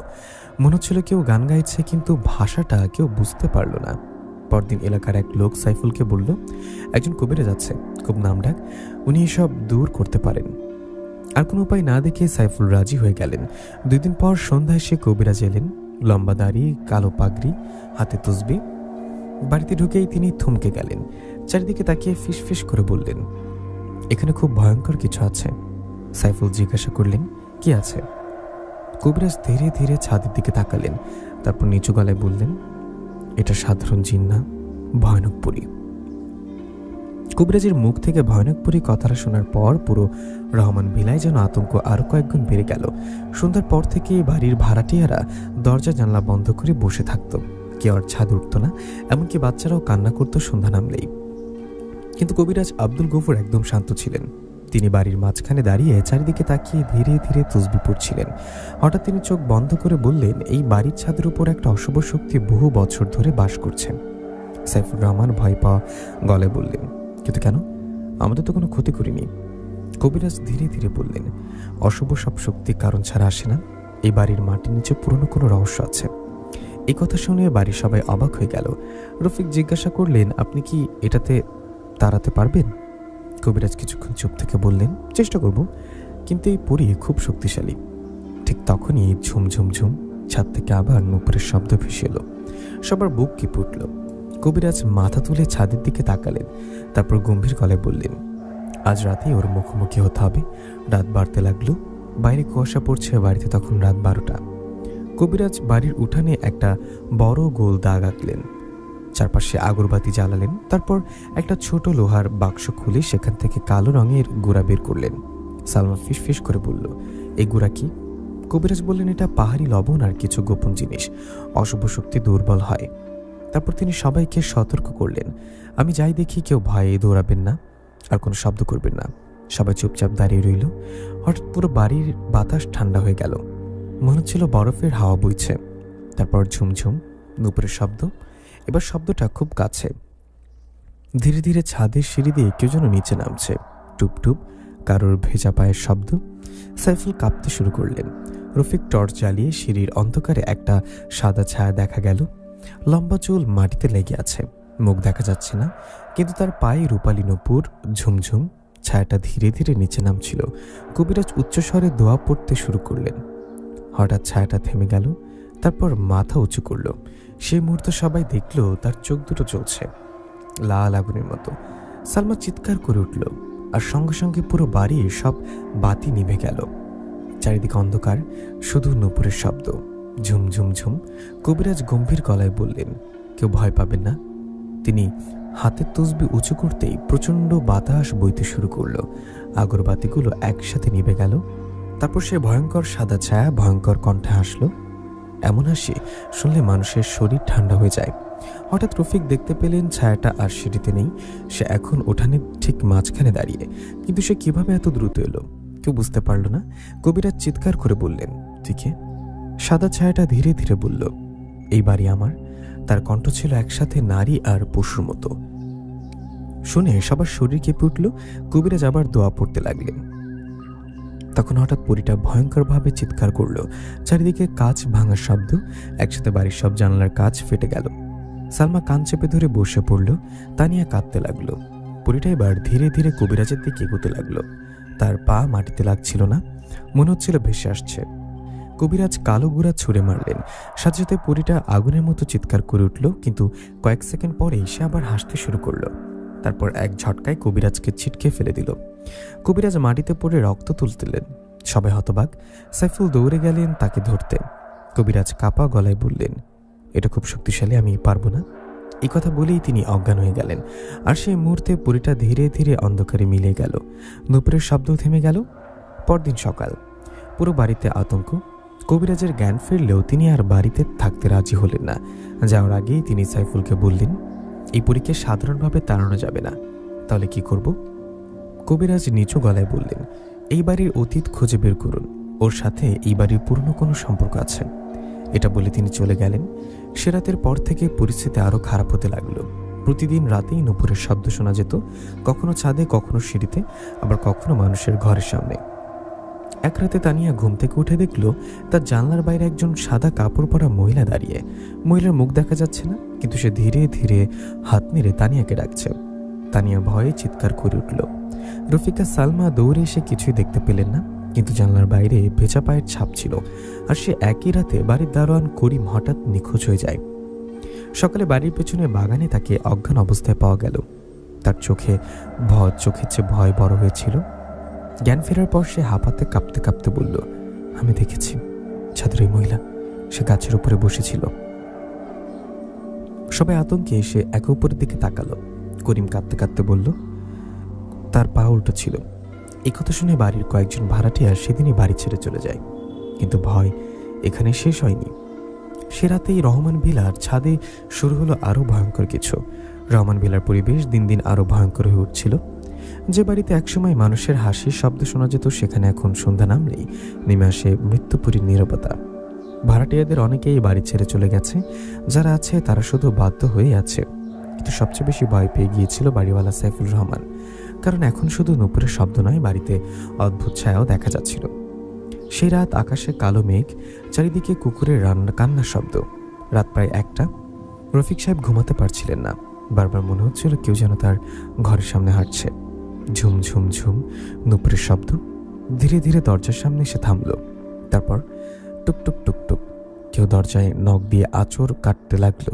Speaker 1: মনে হচ্ছিল কেউ গান গাইছে, কিন্তু ভাষাটা কেউ বুঝতে পারল না। পরদিন এলাকার এক লোক সাইফুলকে বলল, একজন কবিরাজ আছে, খুব নামডাক, উনি এসব দূর করতে পারেন। আর কোনো উপায় না দেখে সাইফুল রাজি হয়ে গেলেন। 2 দিন পর সন্ধ্যায় সে কবিরাজ এলেন, লম্বা দাড়ি, কালো পাগড়ি, হাতে তসবি। বাড়িতে ঢুকেই তিনি থমকে গেলেন। চারিদিকে তাকিয়ে ফিস ফিস করে বললেন, এখানে খুব ভয়ঙ্কর কিছু আছে। সাইফুল জিজ্ঞাসা করলেন, কি আছে? কবিরাজ ধীরে ধীরে ছাদের দিকে তাকালেন, তারপর নিচু গলায় বললেন, এটা সাধারণ জিন না, ভয়ানক পরী। কবিরাজের মুখ থেকে ভয়ানক পরী কথাটা শোনার পর পুরো রহমান ভিলায় যেন আতঙ্ক আরো কয়েকগুণ বেড়ে গেল। সন্ধ্যার পর থেকে বাড়ির ভাড়াটিয়ারা দরজা জানলা বন্ধ করে বসে থাকতো। কেউ আর ছাদ উঠত না, এমনকি বাচ্চারাও কান্না করতো সন্ধ্যা নামলেই। কিন্তু কবিরাজ আব্দুল গফুর একদম শান্ত ছিলেন। তিনি বাড়ির মাঝখানে দাঁড়িয়ে চারিদিকে তাকিয়ে ধীরে ধীরে তসবি পড়ছিলেন। হঠাৎ তিনি চোখ বন্ধ করে বললেন, এই বাড়ির ছাদের উপর একটা অশুভ শক্তি বহু বছর ধরে বাস করছে। সাইফুর রহমান ভয় পাওয়া গলায় বললেন, কিন্তু কেন? আমাদের তো কোনো ক্ষতি করিনি। কবিরাজ ধীরে ধীরে বললেন, অশুভ সব শক্তি কারণ ছাড়া আসে না। এই বাড়ির মাটির নিচে পুরনো কোনো রহস্য আছে। এই কথা শুনে বাড়ির সবাই অবাক হয়ে গেল। রফিক জিজ্ঞাসা করলেন, আপনি কি এটাতে তাড়াতে পারবেন? কবিরাজ কিছুক্ষণ চুপ থেকে বললেন, চেষ্টা করব, কিন্তু এই পরী খুব শক্তিশালী। ঠিক তখনই ঝুমঝুম ঝুম ছাদ থেকে আবার নুপুরের শব্দ ভেসে এলো। সবার বুক কেঁপে উঠল। কবিরাজ মাথা তুলে ছাদের দিকে তাকালেন, তারপর গম্ভীর গলায় বললেন, আজ রাতে ওর মুখোমুখি হতে হবে। রাত বাড়তে লাগলো। বাইরে কুয়াশা পড়ছে। বাড়িতে তখন রাত 12টা। কবিরাজ বাড়ির উঠানে একটা বড় গোল দাগ আঁকলেন, চারপাশে আগরবাতি জ্বালালেন। তারপর একটা ছোট লোহার বাক্স খুলে সেখান থেকে কালো রঙের গুঁড়া বের করলেন। সালমা ফিস ফিস করে বলল, এই গুঁড়া কি? কবিরাজ বললেন, এটা পাহাড়ি লবণ আর কিছু গোপন জিনিস, অশুভ শক্তি দুর্বল হয়। তারপর তিনি সবাইকে সতর্ক করলেন, আমি যাই দেখি কেউ ভয়ে দৌড়াবেন না, আর কোনো শব্দ করবেন না। সবাই চুপচাপ দাঁড়িয়ে রইল। হঠাৎ পুরো বাড়ির বাতাস ঠান্ডা হয়ে গেল, মনে হচ্ছিল বরফের হাওয়া বইছে। তারপর ঝুমঝুম নুপুরের শব্দ। এবার শব্দটা খুব কাছে। ধীরে ধীরে ছাদের সিঁড়ি দিয়ে কেউ যেন নিচে নামছে। টুপ টুপ কারোর ভেজা পায়ের শব্দ। সাইফুল কাঁপতে শুরু করলেন। রফিক টর্চ জ্বালিয়ে সিঁড়ির অন্ধকারে একটা সাদা ছায়া দেখা গেল। লম্বা চুল মাটিতে লেগে আছে, মুখ দেখা যাচ্ছে না, কিন্তু তার পায়ে রূপালী নূপুর। ঝুমঝুম ছায়াটা ধীরে ধীরে নিচে নামছিল। কবিরাজ উচ্চস্বরে দোয়া পড়তে শুরু করলেন। হঠাৎ ছায়াটা থেমে গেল, তারপর মাথা উঁচু করল। সেই মুহূর্তে সবাই দেখল তার চোখ দুটো জ্বলছে লাল আগুনের মতো। সালমা চিৎকার করে উঠল, আর সঙ্গে সঙ্গে পুরো বাড়ির সব বাতি নিভে গেল। চারিদিকে অন্ধকার, শুধু নূপুরের শব্দ, ঝুমঝুম ঝুম। কবিরাজ গম্ভীর গলায় বললেন, কেউ ভয় পাবেন না। তিনি হাতের তসবি উঁচু করতেই প্রচণ্ড বাতাস বইতে শুরু করলো। আগরবাতিগুলো একসাথে নিভে গেল। তারপর সে ভয়ঙ্কর সাদা ছায়া ভয়ঙ্কর কণ্ঠে হাসল। এমন হাসি শুনলে মানুষের শরীর ঠান্ডা হয়ে যায়। হঠাৎ রফিক দেখতে পেলেন ছায়াটা আর সিঁড়িতে নেই, সে এখন উঠানের ঠিক মাঝখানে দাঁড়িয়ে। কিন্তু সে কিভাবে এত দ্রুত এলো কেউ বুঝতে পারল না। কবিরাজ চিৎকার করে বললেন, তুই কে? সাদা ছায়াটা ধীরে ধীরে বলল, এই বাড়ি আমার। তার কণ্ঠ ছিল একসাথে নারী আর পশুর মতো। শুনে সবার শরীর কেঁপে উঠল। কবিরাজ আবার দোয়া পড়তে লাগলেন। তখন হঠাৎ পরীটা ভয়ঙ্করভাবে চিৎকার করলো। চারিদিকে কাঁচ ভাঙার শব্দ, একসাথে বাড়ির সব জানালার কাঁচ ফেটে গেল। সালমা কান চেপে ধরে বসে পড়ল। তানিয়া কাঁদতে লাগলো। পরীটা এবার ধীরে ধীরে কবিরাজের দিকে এগোতে লাগলো। তার পা মাটিতে লাগছিল না, মনে হচ্ছিল ভেসে আসছে। কবিরাজ কালো গুঁড়া ছুঁড়ে মারলেন। সাথে সাথে পরীটা আগুনের মতো চিৎকার করে উঠল, কিন্তু কয়েক সেকেন্ড পরেই সে আবার হাসতে শুরু করলো। তারপর এক ঝটকায় কবিরাজকে ছিটকে ফেলে দিল। কবিরাজ মাটিতে পড়ে রক্ত তুলতেলেন। সবাই হতবাক। সাইফুল দৌড়ে গেলেন তাকে ধরতে। কবিরাজ কাপা গলায় বললেন, এটা খুব শক্তিশালী, আমি পারবো না। এই কথা বলেই তিনি অজ্ঞান হয়ে গেলেন। আর সেই মুহূর্তে পরীটা ধীরে ধীরে অন্ধকারে মিলে গেল। নুপুরের শব্দ থেমে গেল। পরদিন সকাল, পুরো বাড়িতে আতঙ্ক। কবিরাজের জ্ঞান ফিরলেও তিনি আর বাড়িতে থাকতে রাজি হলেন না। যাওয়ার আগেই তিনি সাইফুলকে বললেন, এই পরীকে সাধারণভাবে তাড়ানো যাবে না। তাহলে কি করব? কবিরাজ নিচু গলায় বললেন, এই বাড়ির অতীত খুঁজে বের করুন, ওর সাথে এই বাড়ির পুরনো কোনো সম্পর্ক আছে। এটা বলে তিনি চলে গেলেন। সে রাতের পর থেকে পরিস্থিতি আরো খারাপ হতে লাগলো। প্রতিদিন রাতেই নুপুরের শব্দ শোনা যেত, কখনো ছাদে, কখনো সিঁড়িতে, আবার কখনো মানুষের ঘরের সামনে। এক রাতে তানিয়া ঘুম থেকে উঠে দেখল তার জানলার বাইরে একজন সাদা কাপড় পরা মহিলা দাঁড়িয়ে। মহিলার মুখ দেখা যাচ্ছে না, কিন্তু সে ধীরে ধীরে হাত নেড়ে তানিয়াকে ডাকছে। তানিয়া ভয়ে চিৎকার করে উঠল। রফিকা সালমা দৌড়ে এসে কিছুই দেখতে পেলেন না, কিন্তু জানলার বাইরে ভেজা পায়ের ছাপ ছিল। আর সে একই রাতে বাড়ির দারোয়ান করিম হঠাৎ নিখোঁজ হয়ে যায়। সকালে বাড়ির পেছনে বাগানে তাকে অজ্ঞান অবস্থায় পাওয়া গেল। তার চোখের চেয়ে ভয় বড় হয়েছিল। জ্ঞান ফেরার পর সে হাঁপাতে কাঁপতে কাঁপতে বলল, আমি দেখেছি ছাদের ওই মহিলা, সে গাছের উপরে বসেছিল। সবাই আতঙ্কে এসে একে অপরের দিকে তাকালো। করিম কাঁদতে কাঁদতে বলল, তার পা উল্টো ছিল। এই কথা শুনে বাড়ির কয়েকজন ভাড়াটিয়া সেদিনই বাড়ি ছেড়ে চলে যায়। কিন্তু ভয় এখানে শেষ হয়নি। সে রাতেই রহমান ভিলার ছাদে শুরু হলো আরো ভয়ঙ্কর কিছু। রহমান ভিলার পরিবেশ দিন দিন আরো ভয়ঙ্কর হয়ে উঠছিল। যে বাড়িতে একসময় মানুষের হাসির শব্দ শোনা যেত, সেখানে এখন সন্ধ্যা নামলেই নেমে আসে মৃত্যুপুরীর নীরবতা। ভাড়াটিয়াদের অনেকেই বাড়ি ছেড়ে চলে গেছে। যারা আছে তারা শুধু বাধ্য হয়ে আছে। কিন্তু সবচেয়ে বেশি ভয় পেয়ে গিয়েছিল বাড়িওয়ালা সাইফুল রহমান। কারণ এখন শুধু নুপুরের শব্দ নয়, বাড়িতে অদ্ভুত ছায়াও দেখা যাচ্ছিল। সেই রাত আকাশে কালো মেঘ, চারিদিকে কুকুরের কান্নার শব্দ। রাত প্রায় 1টা। রফিক সাহেব ঘুমাতে পারছিলেন না। বারবার মনে হচ্ছিল কেউ যেন তার ঘরের সামনে হাঁটছে। ঝুম ঝুম ঝুম নুপুরের শব্দ। ধীরে ধীরে দরজার সামনে এসে থামল। তারপর টুকটুক টুকটুক কেউ দরজায় নখ দিয়ে আঁচড় কাটতে লাগলো।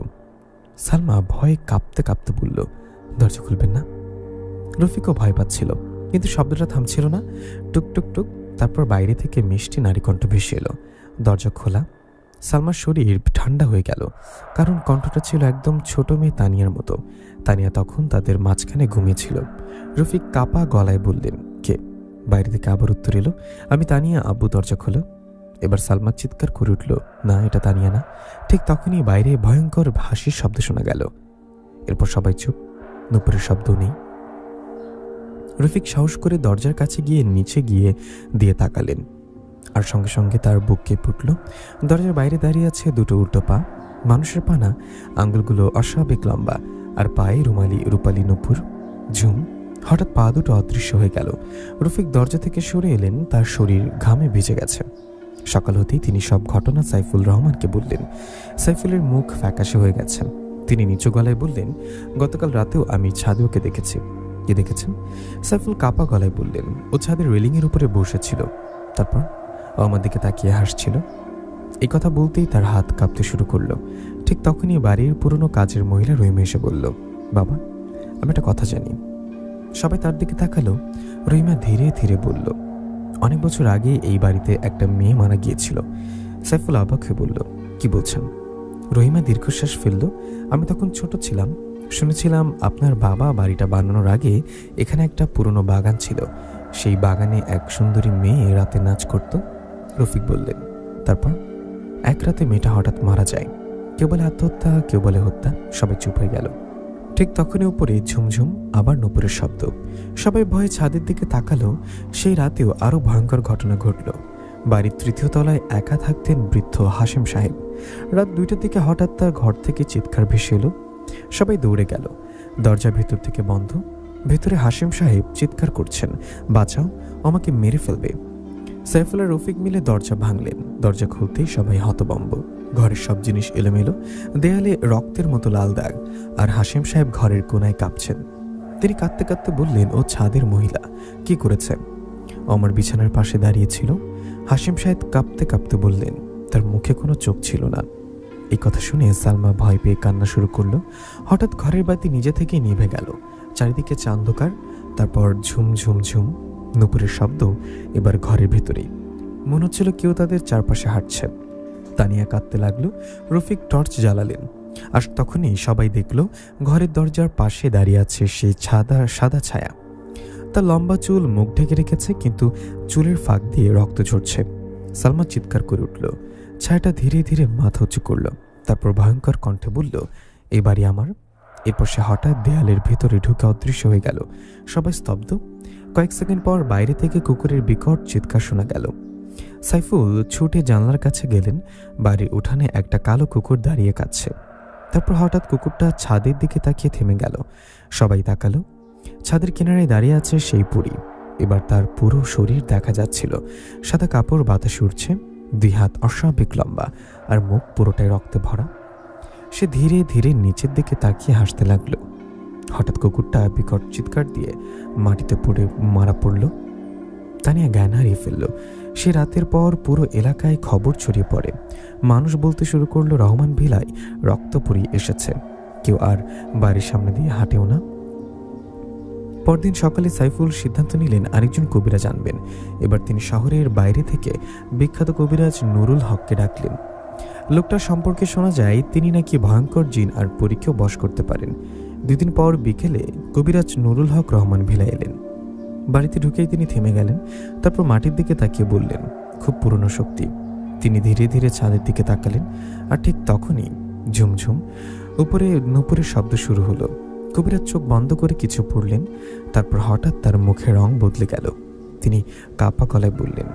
Speaker 1: সালমা ভয়ে কাঁপতে কাঁপতে বলল, দরজা খুলবেন না। রফিকও ভয় পাচ্ছিল, কিন্তু শব্দটা থামছিল না। টুকটুক টুক। তারপর বাইরে থেকে মিষ্টি নারী কণ্ঠ ভেসে এলো। দরজা খোলা। সালমার শরীর ঠান্ডা হয়ে গেল, কারণ কণ্ঠটা ছিল একদম ছোট মেয়ে তানিয়ার মতো। তানিয়া তখন তাদের মাঝখানে ঘুমিয়েছিল। রফিক কাপা গলায় বললেন, কে? বাইরে থেকে আবার উত্তর এলো, আমি তানিয়া, আব্বু দরজা খোলো। এবার সালমা চিৎকার করে উঠল, না, এটা তানিয়া না। ঠিক তখনই বাইরে ভয়ঙ্কর হাসির শব্দ শোনা গেল। এরপর সবাই চুপ, নুপুরের শব্দ নেই। রফিক সাহস করে দরজার কাছে গিয়ে নিচে গিয়ে দিয়ে তাকালেন, আর সঙ্গে সঙ্গে তার বুক কেঁপে উঠল। দরজার বাইরে দাঁড়িয়ে আছে দুটো উল্টো পা, মানুষের পা না, আঙ্গুলগুলো অস্বাভাবিক লম্বা, আর পায়ে রূপালী নুপুর। ঝুম। হঠাৎ পা দুটো অদৃশ্য হয়ে গেল। রফিক দরজা থেকে সরে এলেন, তার শরীর ঘামে ভিজে গেছে। সকাল হতেই তিনি সব ঘটনা সাইফুল রহমানকে বললেন। সাইফুলের মুখ ফ্যাকাশে হয়ে গেছে। তিনি নিচু গলায় বললেন, গতকাল রাতেও আমি ছাদে ওকে দেখেছি। কি দেখেছেন? সাইফুল কাপা গলায় বললেন, ও ছাদের রেলিংয়ের উপরে বসেছিল। তারপর ও আমার দিকে তাকিয়ে হাসছিল। এই কথা বলতেই তার হাত কাঁপতে শুরু করলো। ঠিক তখনই বাড়ির পুরনো কাজের মহিলা রহিমা এসে বলল, বাবা, আমি একটা কথা জানি। সবাই তার দিকে তাকালো। রহিমা ধীরে ধীরে বলল, অনেক বছর আগে এই বাড়িতে একটা মেয়ে মারা গিয়েছিল। সাইফুল অবাক হয়ে বলল, কি বলছেন? রহিমা দীর্ঘশ্বাস ফেলল, আমি তখন ছোট ছিলাম, শুনেছিলাম আপনার বাবা বাড়িটা বানানোর আগে এখানে একটা পুরনো বাগান ছিল, সেই বাগানে এক সুন্দরী মেয়ে রাতে নাচ করত। রফিক বললেন, তারপর? এক রাতে মেয়েটা হঠাৎ মারা যায়। কেউ বলে আত্মহত্যা, কেউ বলে হত্যা। সবাই চুপ হয়ে গেল। ঠিক তখনই উপরে ঝুমঝুম, আবার নুপুরের শব্দ। সবাই ভয়ে ছাদের দিকে তাকালো। সেই রাতেও আরো ভয়ঙ্কর ঘটনা ঘটল। বাড়ির তৃতীয় তলায় একা থাকতেন বৃদ্ধ হাশেম সাহেব। রাত 2টার দিকে হঠাৎ তার ঘর থেকে চিৎকার ভেসে এলো। সবাই দৌড়ে গেল। দরজা ভেতর থেকে বন্ধ। ভেতরে হাশেম সাহেব চিৎকার করছেন, বাঁচাও, আমাকে মেরে ফেলবে। সাইফুল আর রফিক মিলে দরজা ভাঙলেন। দরজা খুলতেই সবাই হতভম্ব। ঘরের সব জিনিস এলোমেলো, দেয়ালে রক্তের মতো লাল দাগ, আর হাশেম সাহেব ঘরের কোনায় কাঁপছেন। তিনি কাঁদতে কাঁদতে বললেন, ও ছাদের মহিলা, কি করেছে? আমার বিছানার পাশে দাঁড়িয়েছিল। হাশেম সাহেব কাঁপতে কাঁপতে বললেন, তার মুখে কোনো চোখ ছিল না। এই কথা শুনে সালমা ভয় পেয়ে কান্না শুরু করলো। হঠাৎ ঘরের বাতি নিজে থেকেই নিভে গেল। চারিদিকে চান্ধকার, তারপর ঝুম ঝুম ঝুম, নুপুরের শব্দ। এবার ঘরের ভেতরেই মনে হচ্ছিল কেউ তাদের চারপাশে হাঁটছে। তানিয়া কাঁদতে লাগলো। রফিক টর্চ জ্বালালেন, আর তখনই সবাই দেখল ঘরের দরজার পাশে দাঁড়িয়ে আছে সেই সাদা ছায়া। তার লম্বা চুল মুখ ঢেকে রেখেছে, কিন্তু চুলের ফাঁক দিয়ে রক্ত ঝরছে। সালমা চিৎকার করে উঠল। ছায়াটা ধীরে ধীরে মাথা উঁচু করল, তারপর ভয়ঙ্কর কণ্ঠে বলল, এই বাড়ি আমার। এরপর সে হঠাৎ দেয়ালের ভেতরে ঢুকে অদৃশ্য হয়ে গেল। সবাই স্তব্ধ। কয়েক সেকেন্ড পর বাইরে থেকে কুকুরের বিকট চিৎকার শোনা গেল। সাইফুল ছুটে জানলার কাছে গেলেন। বাড়ির উঠানে একটা কালো কুকুর দাঁড়িয়ে কাঁদছে। তারপর হঠাৎ কুকুরটা ছাদের দিকে তাকিয়ে থেমে গেল। সবাই তাকালো। ছাদের কিনারায় দাঁড়িয়ে আছে সেই পরী। এবার তার পুরো শরীর দেখা যাচ্ছিল। সাদা কাপড় বাতাসে উঠছে, 2 হাত অস্বাভাবিক লম্বা, আর মুখ পুরোটাই রক্তে ভরা। সে ধীরে ধীরে নিচের দিকে তাকিয়ে হাসতে লাগলো। হঠাৎ কুকুরটা বিকট চিৎকার দিয়ে মাটিতে পড়ে মারা পড়ল। তানিয়া জ্ঞান হারিয়ে ফেলল। সে রাতের পর পুরো এলাকায় খবর ছড়িয়ে পড়ে। মানুষ বলতে শুরু করলো, রহমান ভিলায় রক্তপুরী এসেছে। কেউ আর বাড়ির সামনে দিয়ে হাঁটেও না। পরদিন সকালে সাইফুল সিদ্ধান্ত নিলেন আরেকজন কবিরাজ আনবেন। এবার তিনি শহরের বাইরে থেকে বিখ্যাত কবিরাজ নুরুল হককে ডাকলেন। লোকটার সম্পর্কে শোনা যায় তিনি নাকি ভয়ঙ্কর জিন আর পরীকেও বশ করতে পারেন। 2 দিন পর বিকেলে কবিরাজ নুরুল হক রহমান ভিলা এলেন। বাড়িতে ঢুকেই তিনি থেমে গেলেন। তারপর মাটির দিকে তাকিয়ে বললেন, খুব পুরনো শক্তি। তিনি ধীরে ধীরে ছাদের দিকে তাকালেন, আর ঠিক তখনই ঝুমঝুম উপরে নুপুরের শব্দ শুরু হলো। কবিরাজ চোখ বন্ধ করে কিছু পড়লেন। তারপর হঠাৎ তার মুখের রং বদলে গেল। তিনি কাঁপা গলায় বললেন,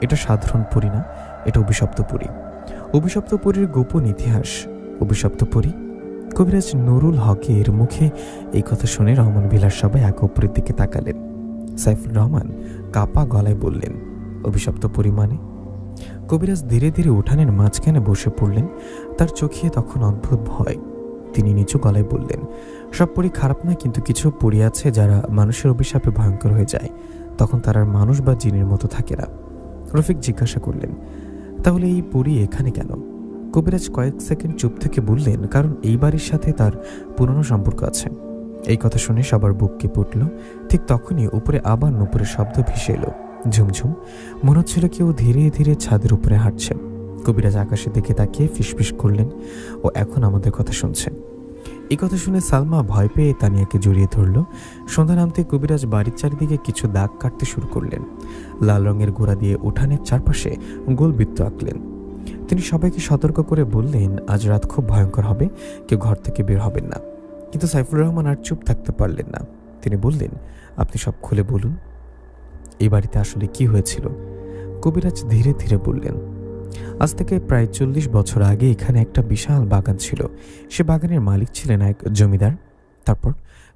Speaker 1: এটা সাধারণ পরী না, এটা অভিশপ্ত পরী। অভিশপ্ত পরীর গোপন ইতিহাস। অভিশপ্ত পরী? কবিরাজ নুরুল হকের মুখে এই কথা শুনে রহমান ভিলার সবাই এক অপরের দিকে তাকালেন। সাইফুল রহমান কাঁপা গলায় বললেন, অভিশপ্ত পরী মানে? কবিরাজ ধীরে ধীরে উঠানের মাঝখানে বসে পড়লেন। তার চোখে তখন অদ্ভুত ভয়। তিনি নিচু গলায় বললেন, সব পরী খারাপ নয়, কিন্তু কিছু পরী আছে যারা মানুষের অভিশাপে ভয়ঙ্কর হয়ে যায়। তখন তারা আর মানুষ বা জিনের মতো থাকে না। রফিক জিজ্ঞাসা করলেন, তাহলে এই পরী এখানে কেন? কবিরাজ কয়েক সেকেন্ড চুপ থেকে বললেন, কারণ এই বাড়ির সাথে তার পুরনো সম্পর্ক আছে। এই কথা শুনে সবার বুক কেঁপে উঠল। ঠিক তখনই উপরে আবার নুপুরের শব্দ ভেসে এলো, ঝুমঝুম। মনে হচ্ছিল কেউ ধীরে ধীরে ছাদের উপরে হাঁটছে। কবিরাজ আকাশের দিকে তাকিয়ে ফিসফিস করলেন, ও এখন আমাদের কথা শুনছে। এই কথা শুনে সালমা ভয় পেয়ে তানিয়াকে জড়িয়ে ধরল। সন্ধ্যা নামতে কবিরাজ বাড়ির চারিদিকে কিছু দাগ কাটতে শুরু করলেন। লাল রঙের গোড়া দিয়ে উঠানের চারপাশে গোল বৃত্ত আঁকলেন। তিনি সবাইকে সতর্ক করে বললেন, আজ রাত খুব ভয়ঙ্কর হবে, কেউ ঘর থেকে বের হবেন না। কিন্তু সাইফুল রহমান আর চুপ থাকতে পারলেন না। তিনি বললেন, আপনি সব খুলে বলুন, এই বাড়িতে আসলে কি হয়েছিল? কবিরাজ ধীরে ধীরে বললেন, আজ থেকে প্রায় 40 বছর আগে এখানে একটা বিশাল বাগান ছিল। সে বাগানের মালিক ছিলেন এক জমিদার। তারপর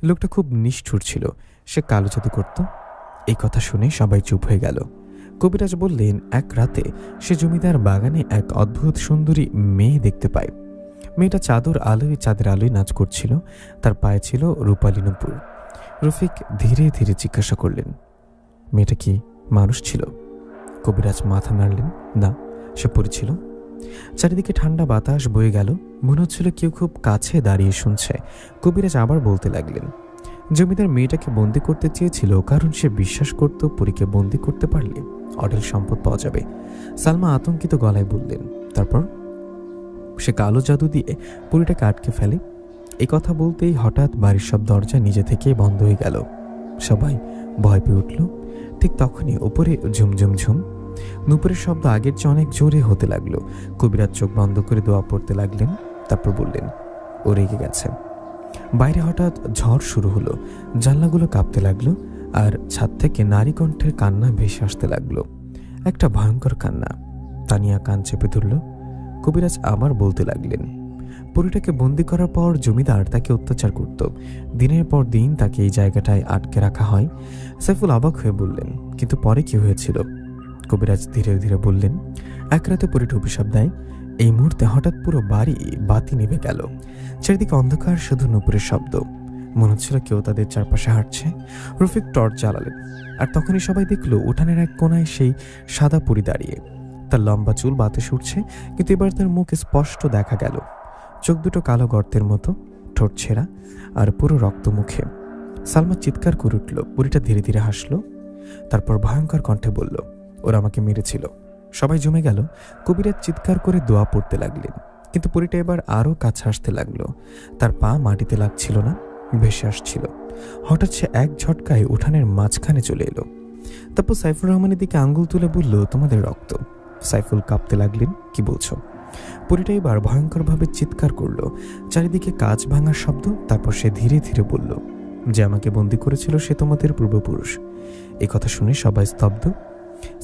Speaker 1: লোকটা খুব নিষ্ঠুর ছিল, সে কালো জাদু করত। এই কথা শুনে সবাই চুপ হয়ে গেল। কবিরাজ বললেন, এক রাতে সে জমিদার বাগানে এক অদ্ভুত সুন্দরী মেয়ে দেখতে পায়। মেয়েটা চাঁদের আলোয় নাচ করছিল। তার পায়ে ছিল রূপালী নূপুর। রফিক ধীরে ধীরে জিজ্ঞাসা করলেন, মেয়েটা কি মানুষ ছিল? কবিরাজ মাথা নাড়লেন, না, সে পড়েছিল। চারিদিকে ঠান্ডা বাতাস বয়ে গেল। মনে হচ্ছিল কেউ খুব কাছে দাঁড়িয়ে শুনছে। কবিরাজ আবার বলতে লাগলেন, জমিদার মেয়েটাকে বন্দি করতে চেয়েছিল, কারণ সে বিশ্বাস করত পরীকে বন্দি করতে পারলে অঢেল সম্পদ পাওয়া যাবে। সালমা আতঙ্কিত গলায় বললেন, তারপর? সে কালো জাদু দিয়ে পরীটাকে আটকে ফেলে। এই কথা বলতেই হঠাৎ বাড়ির সব দরজা নিজে থেকেই বন্ধ হয়ে গেল। সবাই ভয় পেয়ে উঠল। ঠিক তখনই ওপরে ঝুমঝুম ঝুম নূপুরের শব্দ আগের চেয়ে অনেক জোরে হতে লাগলো। কবিরাজ চোখ বন্ধ করে দোয়া পড়তে লাগলেন। তারপর বললেন, ও রেগে গেছে। বাইরে হঠাৎ ঝড় শুরু হলো। জানলাগুলো কাঁপতে লাগলো আর ছাদ থেকে নারী কণ্ঠের কান্না ভেসে আসতে লাগলো। একটা ভয়ঙ্কর কান্না। তানিয়া কান চেপে ধরল। কবিরাজ আবার বলতে লাগলেন, পরীটাকে বন্দি করার পর জমিদার তাকে অত্যাচার করত। দিনের পর দিন তাকে এই জায়গাটায় আটকে রাখা হয়। সাইফুল অবাক হয়ে বললেন, কিন্তু পরে কি হয়েছিল? কবিরাজ ধীরে ধীরে বললেন, এক রাতে পরীটা অভিশাপ দেয়। এই মুহূর্তে হঠাৎ পুরো বাড়ি বাতি নিভে গেল। চারিদিকে অন্ধকার, শুধু নূপুরের শব্দ। মনে হচ্ছিল কেউ তাদের চারপাশে হাঁটছে। রফিক টর্চ জ্বালালেন, আর তখনই সবাই দেখলো উঠানের এক কোনায় সেই সাদা পরী দাঁড়িয়ে। তার লম্বা চুল বাতাসে উঠছে, কিন্তু এবার তার মুখ স্পষ্ট দেখা গেল। চোখ দুটো কালো গর্তের মতো, ঠোঁট ছেঁড়া আর পুরো রক্ত মুখে। সালমা চিৎকার করে উঠল। পরীটা ধীরে ধীরে হাসলো, তারপর ভয়ঙ্কর কণ্ঠে বলল, ওরা আমাকে মেরেছিল। সবাই জমে গেল। কবিরাজ চিৎকার করে দোয়া পড়তে লাগলেন, কিন্তু পরীটা এবার আরও কাছে আসতে লাগলো। তার পা মাটিতে লাগছিল না, ভেসে আসছিল। হঠাৎ সে এক ঝটকায় উঠানের মাঝখানে চলে এলো। তারপর সাইফুর রহমানের দিকে আঙ্গুল তুলে বলল, তোমাদের রক্ত। সাইফুল কাঁপতে লাগলেন, কি বলছো? পরীটা এবার ভয়ঙ্করভাবে চিৎকার করলো। চারিদিকে কাঁচ ভাঙার শব্দ। তারপর সে ধীরে ধীরে বলল, যে আমাকে বন্দি করেছিল সে তোমাদের পূর্বপুরুষ। এই কথা শুনে সবাই স্তব্ধ।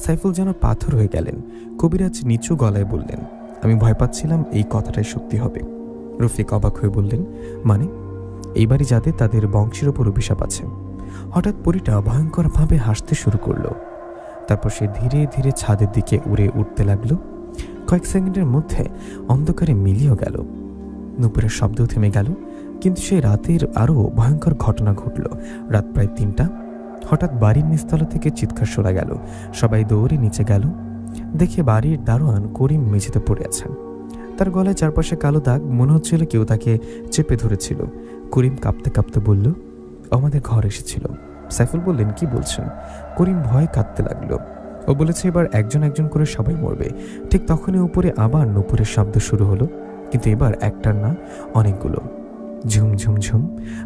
Speaker 1: সাইফুল যেন পাথর হয়ে গেলেন। কবিরাজ নিচু গলায় বললেন, আমি ভয় পাচ্ছিলাম এই কথাটাই সত্যি হবে। রফিক অবাক হয়ে বললেন, মানে? এইবারই যাদের তাদের বংশের ওপর অভিশাপ আছে। হঠাৎ পরীটা ভয়ঙ্করভাবে হাসতে শুরু করলো। তারপর সে ধীরে ধীরে ছাদের দিকে উড়ে উঠতে লাগলো। কয়েক সেকেন্ডের মধ্যে অন্ধকারে মিলিয়েও গেল। নূপুরের শব্দ থেমে গেল। কিন্তু সেই রাতের আরও ভয়ঙ্কর ঘটনা ঘটল। রাত প্রায় 3টা। হঠাৎ বাড়ির নিচতলা থেকে চিৎকার শোনা গেল। সবাই দৌড়ে নিচে গেল। দেখে বাড়ির দারোয়ান করিম মেঝেতে পড়ে আছেন। তার গলায় চারপাশে কালো দাগ। মনে হচ্ছিল কেউ তাকে চেপে ধরেছিল। করিম কাঁপতে কাঁপতে বলল, আমাদের ঘর এসেছিল। সাইফুল বললেন, কি বলছেন? করিম ভয় কাঁদতে লাগলো। ও বলেছে, এবার একজন একজন করে সবাই মরবে। ঠিক তখনই উপরে আবার নূপুরের শব্দ শুরু হলো, কিন্তু এবার একটার না, অনেকগুলো। ঝুম ঝুম ঝুম।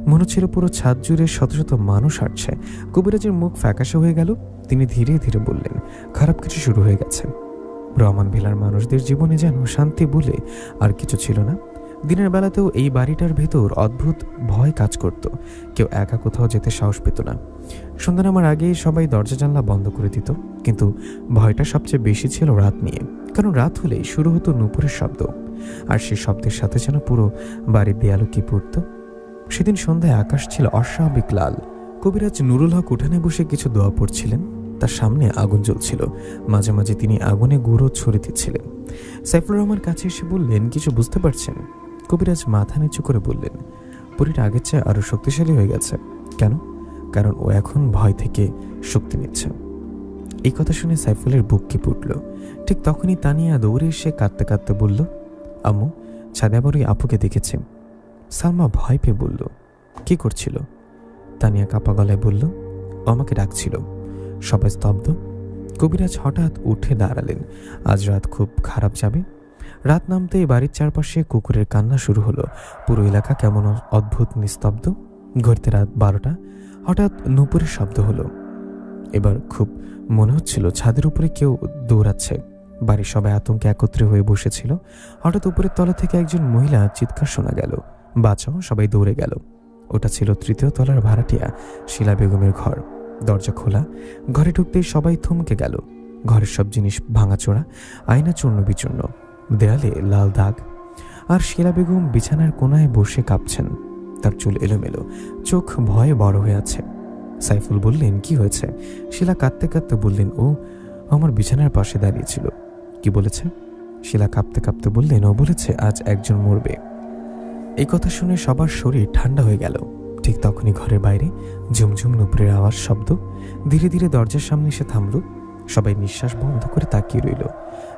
Speaker 1: মনে হচ্ছিল পুরো ছাদ জুড়ে শত শত মানুষ হাঁটছে। কবিরাজের মুখ ফ্যাকাশে হয়ে গেল। তিনি ধীরে ধীরে বললেন, খারাপ কিছু শুরু হয়ে গেছে। রহমান ভিলার মানুষদের জীবনে যেন শান্তি বলে আর কিছু ছিল না। দিনের বেলাতেও এই বাড়িটার ভেতর অদ্ভুত ভয় কাজ করত। কেউ একা কোথাও যেতে সাহস পেত না। সন্ধ্যা নামার আগেই সবাই দরজা জানলা বন্ধ করে দিত। কিন্তু ভয়টা সবচেয়ে বেশি ছিল রাত নিয়ে, কারণ রাত হলেই শুরু হতো নূপুরের শব্দ। আর সেই শব্দের সাথে যেন পুরো বাড়ির দেয়ালও কি পড়ত। সেদিন সন্ধ্যায় আকাশ ছিল অস্বাভাবিক লাল। কবিরাজ নুরুল হক উঠানে বসে কিছু দোয়া পড়ছিলেন। তার সামনে আগুন জ্বলছিল। মাঝে মাঝে তিনি আগুনে গুঁড়ো ছড়িয়ে দিচ্ছিলেন। সাইফুর রহমান কাছে এসে বললেন, কিছু বুঝতে পারছেন? কবিরাজ মাথা নিচু করে বললেন, পরীটা আগের চেয়ে আরো শক্তিশালী হয়ে গেছে। কেন? কারণ ও এখন ভয় থেকে শক্তি নিচ্ছে। এই কথা শুনে সাইফুলের বুক কেঁপে উঠল। ঠিক তখনই তানিয়া দৌড়ে এসে কাঁদতে কাঁদতে বলল, আম্মু, ছাদে আবার ওই আপুকে দেখেছি। সালমা ভয় পেয়ে বলল, কি করছিল? তানিয়া কাঁপা গলায় বলল, ও আমাকে ডাকছিল। সবাই স্তব্ধ। কবিরাজ হঠাৎ উঠে দাঁড়ালেন। আজ রাত খুব খারাপ যাবে। রাত নামতেই বাড়ির চারপাশে কুকুরের কান্না শুরু হলো। পুরো এলাকা কেমন অদ্ভুত নিস্তব্ধ। ঘুরতে রাত 12টা। হঠাৎ নূপুরের শব্দ হলো। এবার খুব মনে হচ্ছিল ছাদের উপরে কেউ দৌড়াচ্ছে। বাড়ির সবাই আতঙ্কে একত্রে হয়ে বসেছিল। হঠাৎ উপরের তলা থেকে একজন মহিলা চিৎকার শোনা গেল, বাঁচাও! সবাই দৌড়ে গেল। ওটা ছিল 3য় তলার ভাড়াটিয়া শিলা বেগমের ঘর। দরজা খোলা। ঘরে ঢুকতেই সবাই থমকে গেল। ঘরের সব জিনিস ভাঙাচোরা, আয়না চূর্ণ বিচূর্ণ, দেয়ালে লাল দাগ। আর শিলা বেগম বিছানার কোনায় বসে কাঁপছেন। তার চুল এলোমেলো, চোখ ভয়ে বড় হয়ে আছে। সাইফুল বললেন, কি হয়েছে? শিলা কাঁদতে কাঁদতে বললেন, ও আমার বিছানার পাশে দাঁড়িয়েছিল। কি বলেছে? শিলা কাঁপতে কাঁপতে বললেন, ও বলেছে আজ একজন মরবে। এই কথা শুনে সবার শরীর ঠান্ডা হয়ে গেল। ঠিক তখনই ঘরের বাইরে ঝুমঝুম নূপুরের আওয়াজ শব্দ। ধীরে ধীরে দরজার সামনে এসে থামল। সবাই নিঃশ্বাস বন্ধ করে তাকিয়ে রইল।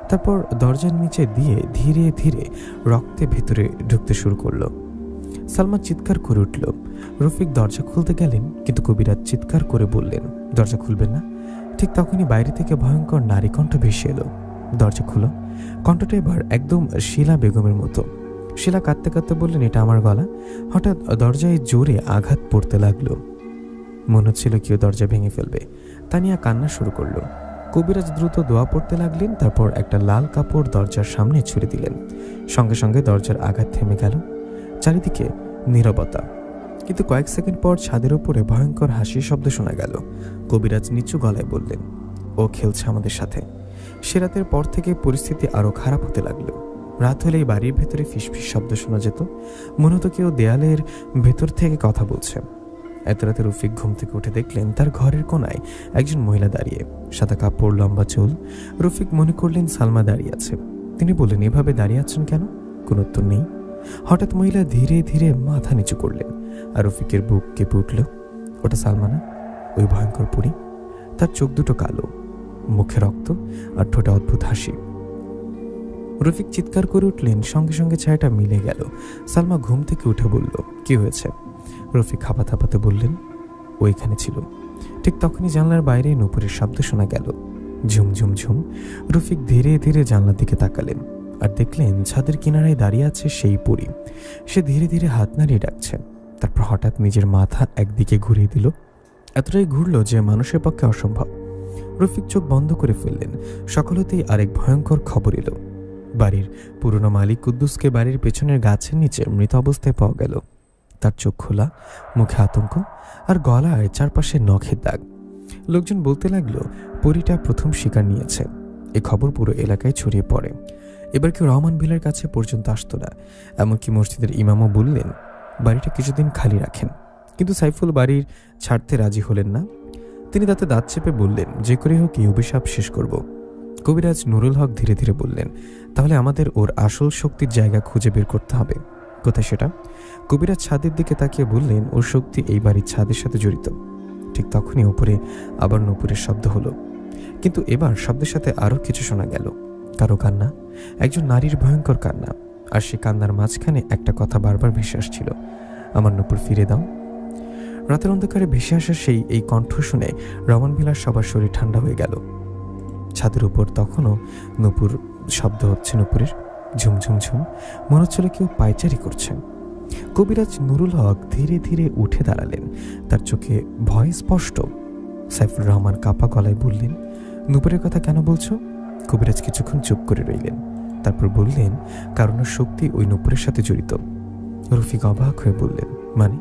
Speaker 1: তারপর দরজার নিচে দিয়ে ধীরে ধীরে রক্তে ভেতরে ঢুকতে শুরু করলো। সালমা চিৎকার করে উঠল। রফিক দরজা খুলতে গেলেন, কিন্তু কবিরাজ চিৎকার করে বললেন, দরজা খুলবেন না। ঠিক তখনই বাইরে থেকে ভয়ঙ্কর নারী কণ্ঠ ভেসে এলো। দরজা খুলো। কণ্ঠটা এবার একদম শিলা বেগমের মতো। শিলা কাঁদতে কাঁদতে বললেন, এটা আমার গলা। হঠাৎ দরজায় জোরে আঘাত পড়তে লাগলো। মনে হচ্ছিল কেউ দরজা ভেঙে ফেলবে। তানিয়া কান্না শুরু করলো। কবিরাজ দ্রুত দোয়া পড়তে লাগলেন, তারপর একটা লাল কাপড় দরজার সামনে ছুড়ে দিলেন। সঙ্গে সঙ্গে দরজার আঘাত থেমে গেল। চারিদিকে নীরবতা, কিন্তু কয়েক সেকেন্ড পর ছাদের উপরে ভয়ঙ্কর হাসির শব্দ শোনা গেল। কবিরাজ নিচু গলায় বললেন, ও খেলছে আমাদের সাথে। সে রাতের পর থেকে পরিস্থিতি আরো খারাপ হতে লাগলো। রাত হলেই বাড়ির ভেতরে ফিসফিস শব্দ শোনা যেত, মনে হতো কেউ দেয়ালের ভেতর থেকে কথা বলছে। এত রাতে রফিক ঘুম থেকে উঠে দেখলেন তার ঘরের কোনায় একজন মহিলা দাঁড়িয়ে, সাদা কাপড়, লম্বা চুল। রফিক মনে করলেন সালমা দাঁড়িয়ে আছে। তিনি বললেন, এভাবে দাঁড়িয়ে আছেন কেন? কোনো উত্তর নেই। হঠাৎ মহিলা ধীরে ধীরে মাথা নিচু করলেন, আর রফিকের বুক কেঁপে উঠল। ওটা সালমা না, ওই ভয়ঙ্কর পুরী। তার চোখ দুটো কালো, মুখে রক্ত, আর ঠোঁটে অদ্ভুত হাসি। রফিক চিৎকার করে উঠলেন, সঙ্গে সঙ্গে ছায়াটা মিলে গেল। সালমা ঘুম থেকে উঠে বলল, কি হয়েছে? রফিক হাঁপাতে হাঁপাতে বললেন, ওইখানে ছিল। ঠিক তখনই জানলার বাইরে নূপুরের শব্দ শোনা গেল, ঝুম ঝুম ঝুম। রফিক ধীরে ধীরে জানলার দিকে তাকালেন, আর দেখলেন ছাদের কিনারায় দাঁড়িয়ে আছে সেই পরী। সে ধীরে ধীরে হাত নাড়িয়ে ডাকছে। তারপর হঠাৎ নিজের মাথা একদিকে ঘুরিয়ে দিল, এতটাই ঘুরল যে মানুষের পক্ষে অসম্ভব। রফিক চোখ বন্ধ করে ফেললেন। সকলতেই আরেক ভয়ঙ্কর খবর এলো। বাড়ির পুরনো মালিক কুদ্দুসকে বাড়ির পেছনের গাছের নিচে মৃত অবস্থায় পাওয়া গেল। তার চোখ খোলা, মুখে আতঙ্ক, আর গলায় চারপাশে নখের দাগ। লোকজন বলতে লাগলো পরীটা প্রথম শিকার নিয়েছে। এই খবর পুরো এলাকায় ছড়িয়ে পড়ে। এবার কেউ রহমান ভিলার কাছে পর্যন্ত আসতো না। এমনকি মসজিদের ইমামও বললেন বাড়িটা কিছুদিন খালি রাখেন। কিন্তু সাইফুল বাড়ির ছাড়তে রাজি হলেন না। তিনি তাতে দাঁত চেপে বললেন, যে করে হোক এই অভিশাপ শেষ করব। কবিরাজ নুরুল হক ধীরে ধীরে বললেন, তাহলে আমাদের ওর আসল শক্তির জায়গা খুঁজে বের করতে হবে। কোথায় সেটা? কবিরাজ ছাদের দিকে তাকিয়ে বললেন, ওর শক্তি এই বাড়ির ছাদের সাথে জড়িত। ঠিক তখনই উপরে আবার নূপুরের শব্দ হলো, কিন্তু এবার শব্দের সাথে আরও কিছু শোনা গেল। কারো কান্না, একজন নারীর ভয়ঙ্কর কান্না। আর সে কান্নার মাঝখানে একটা কথা বারবার ভেসে আসছিল, আমার নূপুর ফিরে দাও। রাতের অন্ধকারে ভেসে আসা এই কণ্ঠ শুনে রহমান ভিলার সবার শরীর ঠান্ডা হয়ে গেল। ছাদের উপর তখনও নূপুর শব্দ হচ্ছে, নূপুরের ঝুমঝুম ঝুম। মনে হচ্ছিল কেউ পায়চারি করছে। কবিরাজ নুরুল হক ধীরে ধীরে উঠে দাঁড়ালেন, তার চোখে ভয় স্পষ্ট। সাইফুর রহমান কাপা গলায় বললেন, নূপুরের কথা কেন বলছো? কবিরাজ কিছুক্ষণ চুপ করে রইলেন, তারপর বললেন, কারণ শক্তি ওই নূপুরের সাথে জড়িত। রফিক অবাক হয়ে বললেন, মানে?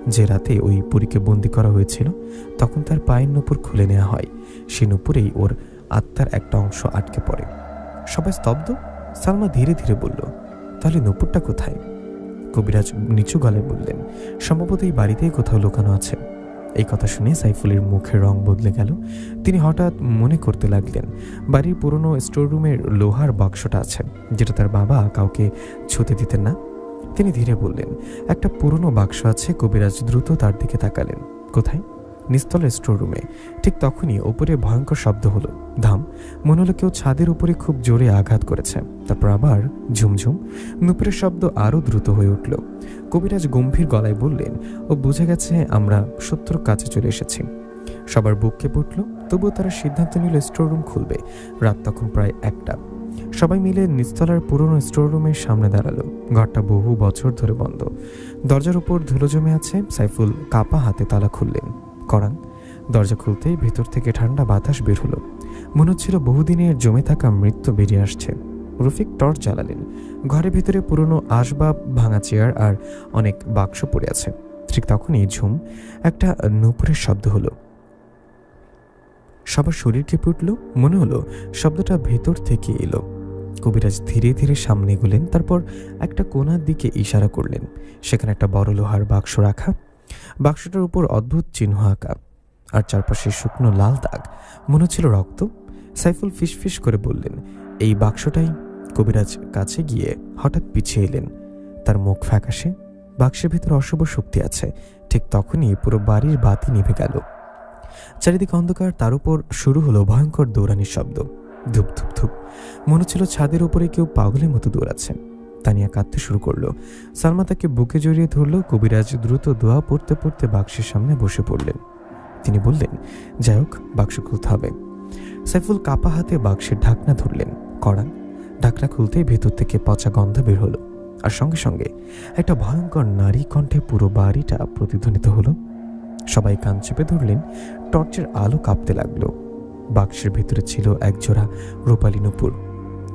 Speaker 1: যে রাতে ওই পরীকে বন্দি করা হয়েছিল তখন তার পায়ের নূপুর খুলে নেওয়া হয়। সেই নূপুরেই ওর আত্মার একটা অংশ আটকে পড়ে। সবাই স্তব্ধ। সালমা ধীরে ধীরে বলল, তাহলে নূপুরটা কোথায়? কবিরাজ নিচু গলায় বললেন, সম্ভবত এই বাড়িতেই কোথাও লুকানো আছে। এই কথা শুনে সাইফুলের মুখের রং বদলে গেল। তিনি হঠাৎ মনে করতে লাগলেন বাড়ির পুরনো স্টোররুমের লোহার বাক্সটা আছে, যেটা তার বাবা কাউকে ছুঁতে দিতেন না। তিনি ধীরে বললেন, একটা পুরনো বাক্স আছে। কবিরাজ দ্রুত তার দিকে তাকালেন। কোথায়? নিস্তলের স্টোররুমে। ঠিক তখনই ওপরে ভয়ঙ্কর শব্দ হলো, ধাম। মনে হলো কেউ ছাদের উপরে খুব জোরে আঘাত করেছে। তারপর আবার ঝুমঝুম। নূপুরের শব্দ আরও দ্রুত হয়ে উঠল। কবিরাজ গম্ভীর গলায় বললেন, ও বুঝে গেছে আমরা সত্যর কাছে চলে এসেছি। সবার বুক কেঁপে উঠল। তবুও তারা সিদ্ধান্ত নিল স্টোররুম খুলবে। রাত তখন প্রায় 1টা। সবাই মিলে নিচতলার পুরনো স্টোররুমের সামনে দাঁড়ালো। ঘরটা বহু বছর ধরে বন্ধ। দরজার উপর ধুলো জমে আছে। সাইফুল কাপা হাতে তালা খুললেন। করান। দরজা খুলতেই ভেতর থেকে ঠান্ডা বাতাস বের হলো। মনে হচ্ছিল বহুদিনের জমে থাকা মৃত্যু বেরিয়ে আসছে। রফিক টর্চ জ্বালালেন। ঘরের ভেতরে পুরনো আসবাব, ভাঙা চেয়ার আর অনেক বাক্স পড়ে আছে। ঠিক তখনই ঝুম একটা নূপুরের শব্দ হলো। সবার শরীর কেঁপে উঠল। মনে হলো শব্দটা ভেতর থেকে এলো। কবিরাজ ধীরে ধীরে সামনে এগোলেন, তারপর একটা কোণার দিকে ইশারা করলেন। সেখানে একটা বড় লোহার বাক্স রাখা। বাক্সটার উপর অদ্ভুত চিহ্ন আঁকা, আর চারপাশে শুকনো লাল দাগ। মনে হচ্ছিল রক্ত। সাইফুল ফিসফিস করে বললেন, এই বাক্সটাই। কবিরাজ কাছে গিয়ে হঠাৎ পিছিয়ে এলেন। তার মুখ ফ্যাকাশে। বাক্সের ভেতর অশুভ শক্তি আছে। ঠিক তখনই পুরো বাড়ির বাতি নিভে গেল। চারিদিকে অন্ধকার। তার উপর শুরু হলো ভয়ঙ্কর দৌড়ানির শব্দ। ধুপ ধুপ ধুপ। মনে হচ্ছিল ছাদের উপরে কেউ পাগলের মতো দৌড়াচ্ছে। তানিয়া কাঁদতে শুরু করলো। সালমা তাকে বুকে জড়িয়ে ধরলো। কবিরাজ দ্রুত দোয়া পড়তে পড়তে বাক্সের সামনে বসে পড়লেন। তিনি বললেন, যাই হোক, বাক্স খুলতে হবে। সাইফুল কাপা হাতে বাক্সের ঢাকনা ধরলেন। কড়ান। ঢাকনা খুলতেই ভেতর থেকে পচা গন্ধ বের হলো। আর সঙ্গে সঙ্গে একটা ভয়ঙ্কর নারী কণ্ঠে পুরো বাড়িটা প্রতিধ্বনিত হলো। সবাই কান চেপে ধরলেন। টর্চের আলো কাঁপতে লাগলো। বাক্সের ভেতরে ছিল একজোড়া রূপালী নুপুর,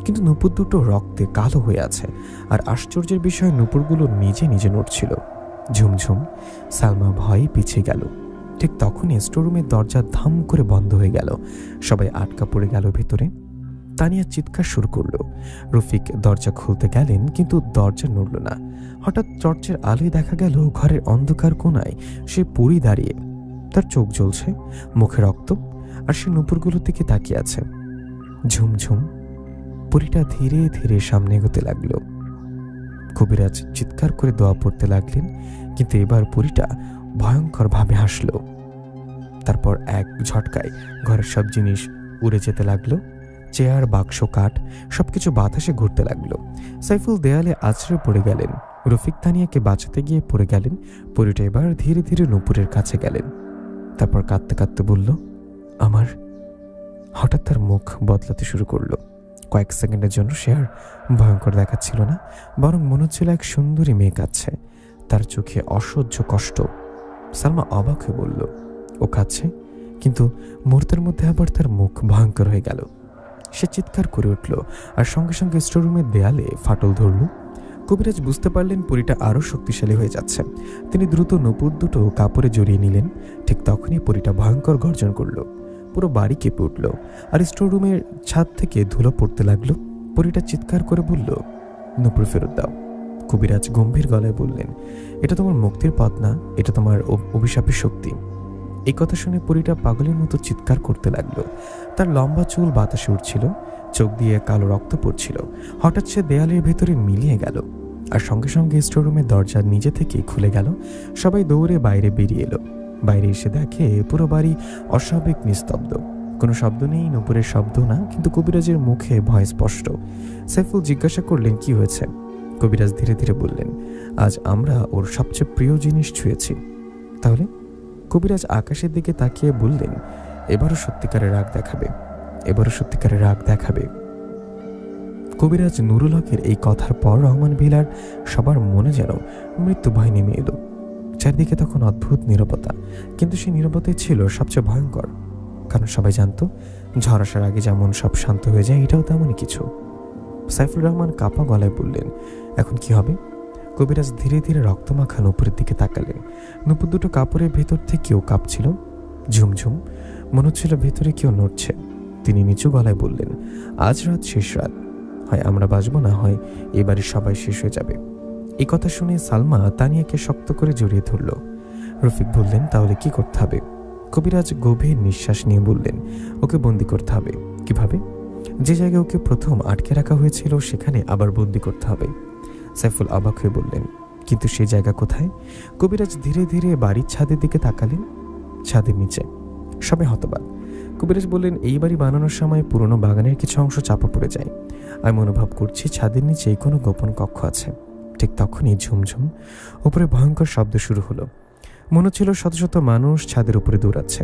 Speaker 1: কিন্তু নুপুর দুটো রক্তে কালো হয়ে আছে। আর আশ্চর্যের বিষয়, নুপুরগুলো নিজে নিজে নড়ছিল। ঝুমঝুম। সালমা ভয়ে পিছিয়ে গেল। ঠিক তখনই স্টোররুমের দরজা ধাম করে বন্ধ হয়ে গেল। সবাই আটকা পড়ে গেল ভেতরে। তানিয়া চিৎকার শুরু করলো। রফিক দরজা খুলতে গেলেন, কিন্তু দরজা নড়ল না। হঠাৎ টর্চের আলোয় দেখা গেল ঘরের অন্ধকার কোণায় সে পরী দাঁড়িয়ে। তার চোখ জ্বলছে, মুখে রক্ত, আর সে নুপুরগুলোর দিকে তাকিয়ে আছে। ঝুমঝুম। পরীটা ধীরে ধীরে সামনে এগোতে লাগলো। কবিরাজ চিৎকার করে দোয়া পড়তে লাগলেন, কিন্তু এবার পরীটা ভয়ঙ্করভাবে হাসল। তারপর এক ঝটকায় ঘরের সব জিনিস উড়ে যেতে লাগলো। চেয়ার, বাক্স, কাঠ সবকিছু বাতাসে ঘুরতে লাগলো। সাইফুল দেয়ালে আছড়ে পড়ে গেলেন। রফিক তানিয়াকে বাঁচাতে গিয়ে পড়ে গেলেন। পরীটা এবার ধীরে ধীরে নুপুরের কাছে গেলেন। তারপর কাঁদতে কাঁদতে বলল, আমার। হঠাৎ তার মুখ বদলাতে শুরু করলো। কয়েক সেকেন্ডের জন্য সে আর ভয়ঙ্কর দেখাচ্ছিল না, বরং মনে হচ্ছিল এক সুন্দরী মেয়ে কাঁদছে। তার চোখে অসহ্য কষ্ট। সালমা অবাক হয়ে বলল, ও কাঁদছে? কিন্তু মুহূর্তের মধ্যে আবার তার মুখ ভয়ঙ্কর হয়ে গেল। সে চিৎকার করে উঠল, আর সঙ্গে সঙ্গে স্টোররুমের দেয়ালে ফাটল ধরল। কবিরাজ বুঝতে পারলেন পরীটা আরও শক্তিশালী হয়ে যাচ্ছে। তিনি দ্রুত নুপুর দুটো কাপড়ে জড়িয়ে নিলেন। ঠিক তখনই পরীটা ভয়ঙ্কর গর্জন করল। পুরো বাড়ি কেঁপে উঠল, আর স্টোররুমের ছাদ থেকে ধুলো পড়তে লাগলো। পরীটা চিৎকার করে বলল, নুপুর ফেরত দাও। কবিরাজ গম্ভীর গলায় বললেন, এটা তোমার মুক্তির পথ না, এটা তোমার অভিশাপের শক্তি। এই কথা শুনে পরীটা পাগলের মতো চিৎকার করতে লাগলো। তার লম্বা চুল বাতাসে উঠছিল, চোখ দিয়ে কালো রক্ত পড়ছিল। হঠাৎ সে দেয়ালের ভেতরে মিলিয়ে গেল, আর সঙ্গে সঙ্গে স্টোররুমের দরজা নিজে থেকেই খুলে গেল। সবাই দৌড়ে বাইরে বেরিয়ে এলো। বাইরে এসে দেখে পুরো বাড়ি অস্বাভাবিক নিস্তব্ধ। কোনো শব্দ নেই, নুপুরের শব্দ না, কিন্তু কবিরাজের মুখে ভয় স্পষ্ট। সাইফুল জিজ্ঞাসা করলেন, কি হয়েছে? কবিরাজ ধীরে ধীরে বললেন, আজ আমরা ওর সবচেয়ে প্রিয় জিনিস ছুঁয়েছি। তাহলে? কবিরাজ আকাশের দিকে তাকিয়ে বললেন, এবারও সত্যিকারের রাগ দেখাবে, এবারও সত্যিকারের রাগ দেখাবে। কবিরাজ নুরুল হকের এই কথার পর রহমান ভিলার সবার মনে যেন মৃত্যু ভয় নেমে এলো। চারদিকে তখন অদ্ভুত নীরবতা, কিন্তু সেই নীরবতাই ছিল সবচেয়ে ভয়ঙ্কর। কারণ সবাই জানতো, ঝড় আসার আগে যেমন সব শান্ত হয়ে যায়, এটাও তেমনই কিছু। সাইফুল রহমান কাঁপা গলায় বললেন, এখন কি হবে? কবিরাজ ধীরে ধীরে রক্তমাখা নুপুরের দিকে তাকালেন। নুপুর দুটো কাপড়ের ভেতর থেকেও কাঁপছিল। ঝুমঝুম। মনে হচ্ছিল ভেতরে কেউ নড়ছে। তিনি নিচু গলায় বললেন, আজ রাত শেষ রাত, হয় আমরা বাঁচবো, না হয় এবারে সবাই শেষ হয়ে যাবে। এই কথা শুনে সালমা তানিয়াকে শক্ত করে জড়িয়ে ধরল। রফিক বললেন, তাহলে কি করতে হবে? কবিরাজ গভীর নিঃশ্বাস নিয়ে বললেন, ওকে বন্দি করতে হবে। কিভাবে? যে জায়গায় ওকে প্রথম আটকে রাখা হয়েছিল সেখানে আবার বন্দি করতে হবে। সাইফুল অবাক হয়ে বললেন, কিন্তু সেই জায়গা কোথায়? কবিরাজ ধীরে ধীরে বাড়ির ছাদের দিকে তাকালেন। ছাদের নিচে। সবাই হতবাক। কবিরাজ বললেন, এই বাড়ি বানানোর সময় পুরনো বাগানের কিছু অংশ চাপা পড়ে যায়। আমি অনুভব করছি ছাদের নিচে কোনো গোপন কক্ষ আছে। ঠিক তখনই ঝুমঝুম উপরে ভয়ঙ্কর শব্দ শুরু হলো। মনে হচ্ছিল শত শত মানুষ ছাদের উপরে দৌড়াচ্ছে।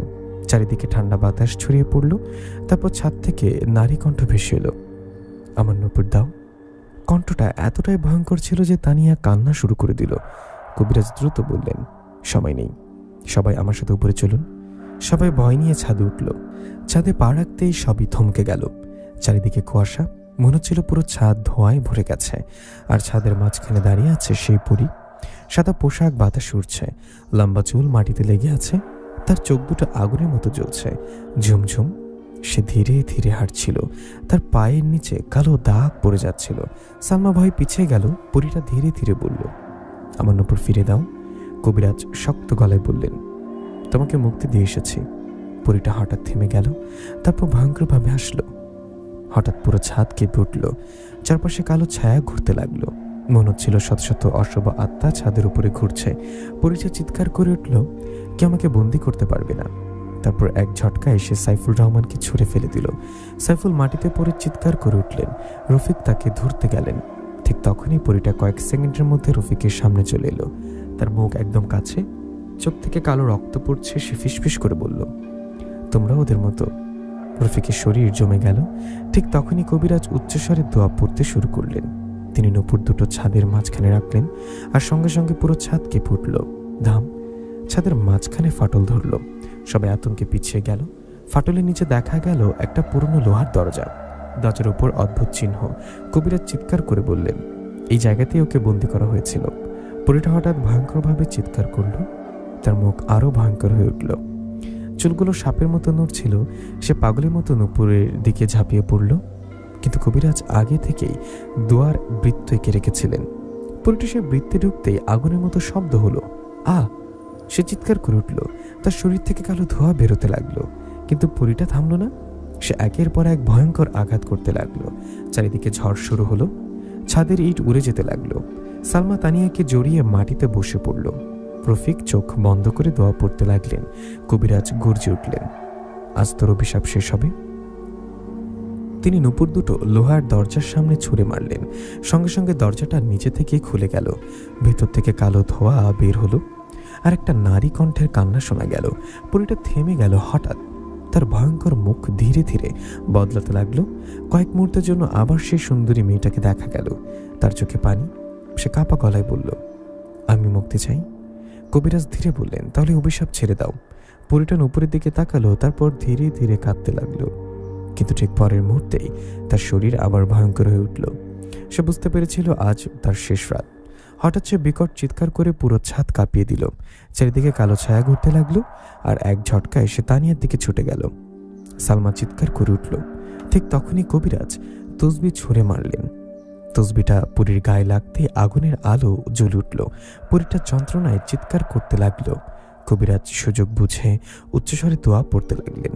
Speaker 1: চারিদিকে ঠান্ডা বাতাস ছড়িয়ে পড়ল। তারপর ছাদ থেকে নারী কণ্ঠ ভেসে এলো, আমার নুপুর দাও। কণ্ঠটা এতটাই ভয়ঙ্কর ছিল যে তানিয়া কান্না শুরু করে দিল। কবিরাজ দ্রুত বললেন, সময় নেই, সবাই আমার সাথে উপরে চলুন। সবাই ভয় নিয়ে ছাদে উঠল। ছাদে পা রাখতেই সবই থমকে গেল। চারিদিকে কুয়াশা, মনে হচ্ছিল পুরো ছাদ ধোঁয়ায় ভরে গেছে। আর ছাদের মাঝখানে দাঁড়িয়ে আছে সেই পরী। সাদা পোশাক বাতাসে উঠছে, লম্বা চুল মাটিতে লেগে আছে, তার চোখ দুটো আগুনের মতো জ্বলছে। ঝুমঝুম। সে ধীরে ধীরে হাঁটছিল, তার পায়ের নিচে কালো দাগ পড়ে যাচ্ছিল। সালমা ভয় পিছিয়ে গেল। পরীটা ধীরে ধীরে বলল, আমার নুপুর ফিরে দাও। কবিরাজ শক্ত গলায় বললেন, তোমাকে মুক্তি দিয়ে এসেছি। পরীটা হঠাৎ থেমে গেল, তারপর ভয়ঙ্করভাবে হাসল। হঠাৎ পুরো ছাদ কেঁপে উঠল। চারপাশে কালো ছায়া ঘুরতে লাগলো। মনে হচ্ছিল শত শত অশুভ আত্মা ছাদের উপরে ঘুরছে। পরিচয় চিৎকার করে উঠল, কেউ আমাকে বন্দি করতে পারবে না। তারপর এক ঝটকা এসে সাইফুল রহমানকে ছুঁড়ে ফেলে দিল। সাইফুল মাটিতে পড়ে চিৎকার করে উঠলেন। রফিক তাকে ধরতে গেলেন। ঠিক তখনই পরীটা কয়েক সেকেন্ডের মধ্যে রফিকের সামনে চলে এলো। তার মুখ একদম কাছে, চোখ থেকে কালো রক্ত পড়ছে। সে ফিসফিস করে বলল, তোমরা ওদের মতো। রফিকের শরীর জমে গেল। ঠিক তখনই কবিরাজ উচ্চস্বরে দোয়া পড়তে শুরু করলেন। তিনি নূপুর দুটো ছাদের মাঝখানে রাখলেন, আর সঙ্গে সঙ্গে পুরো ছাদ কেঁপে উঠল। ধাম! ছাদের মাঝখানে ফাটল ধরল। সবাই আতঙ্কে পিছিয়ে গেল। ফাটলের নিচে দেখা গেল একটা পুরনো লোহার দরজা। দরজার উপর অদ্ভুত চিহ্ন। কবিরাজ চিৎকার করে বললেন, এই জায়গাতেই ওকে বন্দি করা হয়েছিল। পরীটা হঠাৎ ভয়ঙ্করভাবে চিৎকার করল। তার মুখ আরো ভয়ঙ্কর হয়ে উঠল। চুলগুলো সাপের মতো নড়ছিল। সে পাগলের মতো নূপুরের দিকে ঝাঁপিয়ে পড়ল। কিন্তু কবিরাজ আগে থেকেই দুয়ার বৃত্ত এঁকে রেখেছিলেন। পরীটা সে বৃত্তে ঢুকতেই আগুনের মতো শব্দ হলো। সে চিৎকার করে উঠল। তার শরীর থেকে কালো ধোঁয়া বেরোতে লাগলো। কিন্তু পরীটা থামল না। সে একের পর এক ভয়ঙ্কর আঘাত করতে লাগলো। চারিদিকে ঝড় শুরু হলো। ছাদের ইট উড়ে যেতে লাগলো। সালমা তানিয়াকে জড়িয়ে মাটিতে বসে পড়ল। রফিক চোখ বন্ধ করে দোয়া পড়তে লাগলেন। কবিরাজ গর্জে উঠলেন, আজ তোর অভিশাপ শেষ হবে। তিনি নূপুর দুটো লোহার দরজার সামনে ছুঁড়ে মারলেন। সঙ্গে সঙ্গে দরজাটা নিচে থেকে খুলে গেল। ভেতর থেকে কালো ধোঁয়া বের হলো, আর একটা নারী কণ্ঠের কান্না শোনা গেল। পরীটা থেমে গেল হঠাৎ। তার ভয়ঙ্কর মুখ ধীরে ধীরে বদলাতে লাগলো। কয়েক মুহূর্তের জন্য আবার সেই সুন্দরী মেয়েটাকে দেখা গেল। তার চোখে পানি। সে কাঁপা গলায় বলল, আমি মুক্তি চাই। কবিরাজ ধীরে বললেন, তাহলে অভিশাপ ছেড়ে দাও। পরীটা উপরের দিকে তাকালো, তারপর ধীরে ধীরে কাঁদতে লাগলো। কিন্তু ঠিক পরের মুহূর্তেই তার শরীর আবার ভয়ঙ্কর হয়ে উঠল। সে বুঝতে পেরেছিল আজ তার শেষ রাত। হঠাৎ সে বিকট চিৎকার করে পুরো ছাদ কাঁপিয়ে দিল। চারিদিকে কালো ছায়া ঘুরতে লাগলো, আর এক ঝটকায় সে তানিয়ার দিকে ছুটে গেল। সালমা চিৎকার করে উঠল। ঠিক তখনই কবিরাজ তসবি ছুঁড়ে মারলেন। তসবিটা পুরীর গায়ে লাগতে আগুনের আলো জ্বলে উঠল। পুরীটা যন্ত্রণায় চিৎকার করতে লাগলো। কবিরাজ সুযোগ বুঝে উচ্চস্বরে দোয়া পড়তে লাগলেন।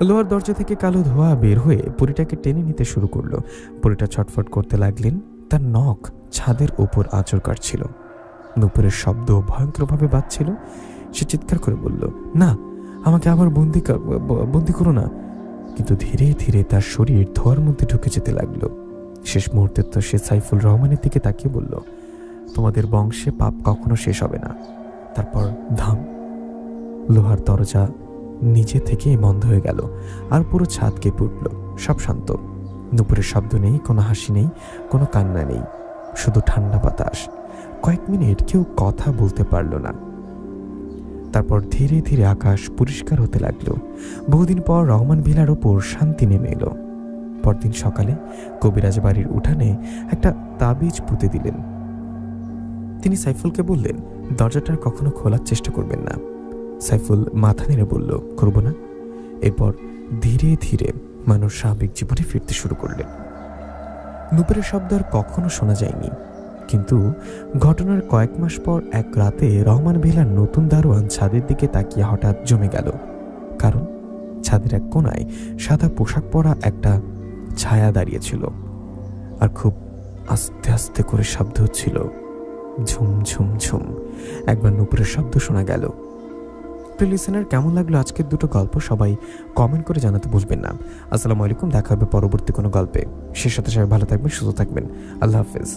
Speaker 1: লোহার দরজা থেকে কালো ধোঁয়া বের হয়ে পুরীটাকে টেনে নিতে শুরু করলো। পুরীটা ছটফট করতে লাগলেন। তার নখ ছাদের ওপর আঁচড় কাটছিল। নূপুরের শব্দ ভয়ঙ্করভাবে বাজছিল। সে চিৎকার করে বলল, না, আমাকে আবার বন্দি করো না। কিন্তু ধীরে ধীরে তার শরীর ধোঁয়ার মধ্যে ঢুকে যেতে লাগলো। শেষ মুহূর্তে তো সে সাইফুল রহমানের দিকে তাকিয়ে বলল, তোমাদের বংশে পাপ কখনো শেষ হবে না। তারপর ধাম! লোহার দরজা নিজে থেকে বন্ধ হয়ে গেল, আর পুরো ছাদ কেঁপে উঠল। সব শান্ত। নূপুরের শব্দ নেই, কোনো হাসি নেই, কোনো কান্না নেই, শুধু ঠান্ডা বাতাস। কয়েক মিনিট কেউ কথা বলতে পারল না। তারপর ধীরে ধীরে আকাশ পরিষ্কার হতে লাগলো। বহুদিন পর রহমান ভিলার ওপর শান্তি নেমে এলো। পরদিন সকালে কবিরাজ বাড়ির উঠানে একটা তাবিজ পুঁতে দিলেন। তিনি সাইফুলকে বললেন, দরজাটার কখনো খোলার চেষ্টা করবেন না। সাইফুল মাথা নেড়ে বলল, করব না। এরপর ধীরে ধীরে মানুষ স্বাভাবিক জীবনে ফিরতে শুরু করলেন। নূপুরের শব্দ আর কখনো শোনা যায়নি। কিন্তু ঘটনার কয়েক মাস পর এক রাতে রহমান ভিলার নতুন দারোয়ান ছাদের দিকে তাকিয়ে হঠাৎ জমে গেল। কারণ ছাদের এক কোনায় সাদা পোশাক পরা একটা ছায়া দাঁড়িয়েছিল, আর খুব আস্তে আস্তে করে শব্দ হচ্ছিল, ঝুম ঝুম ঝুম। একবার নূপুরের শব্দ শোনা গেল। লিসেনার, কেমন লাগলো আজকের দুটো গল্প? সবাই কমেন্ট করে জানাতে ভুলবেন না। আসসালামু আলাইকুম, দেখা হবে পরবর্তী কোনো গল্পে। সে সাথে সবাই ভালো থাকবেন, সুস্থ থাকবেন। আল্লাহ হাফেজ।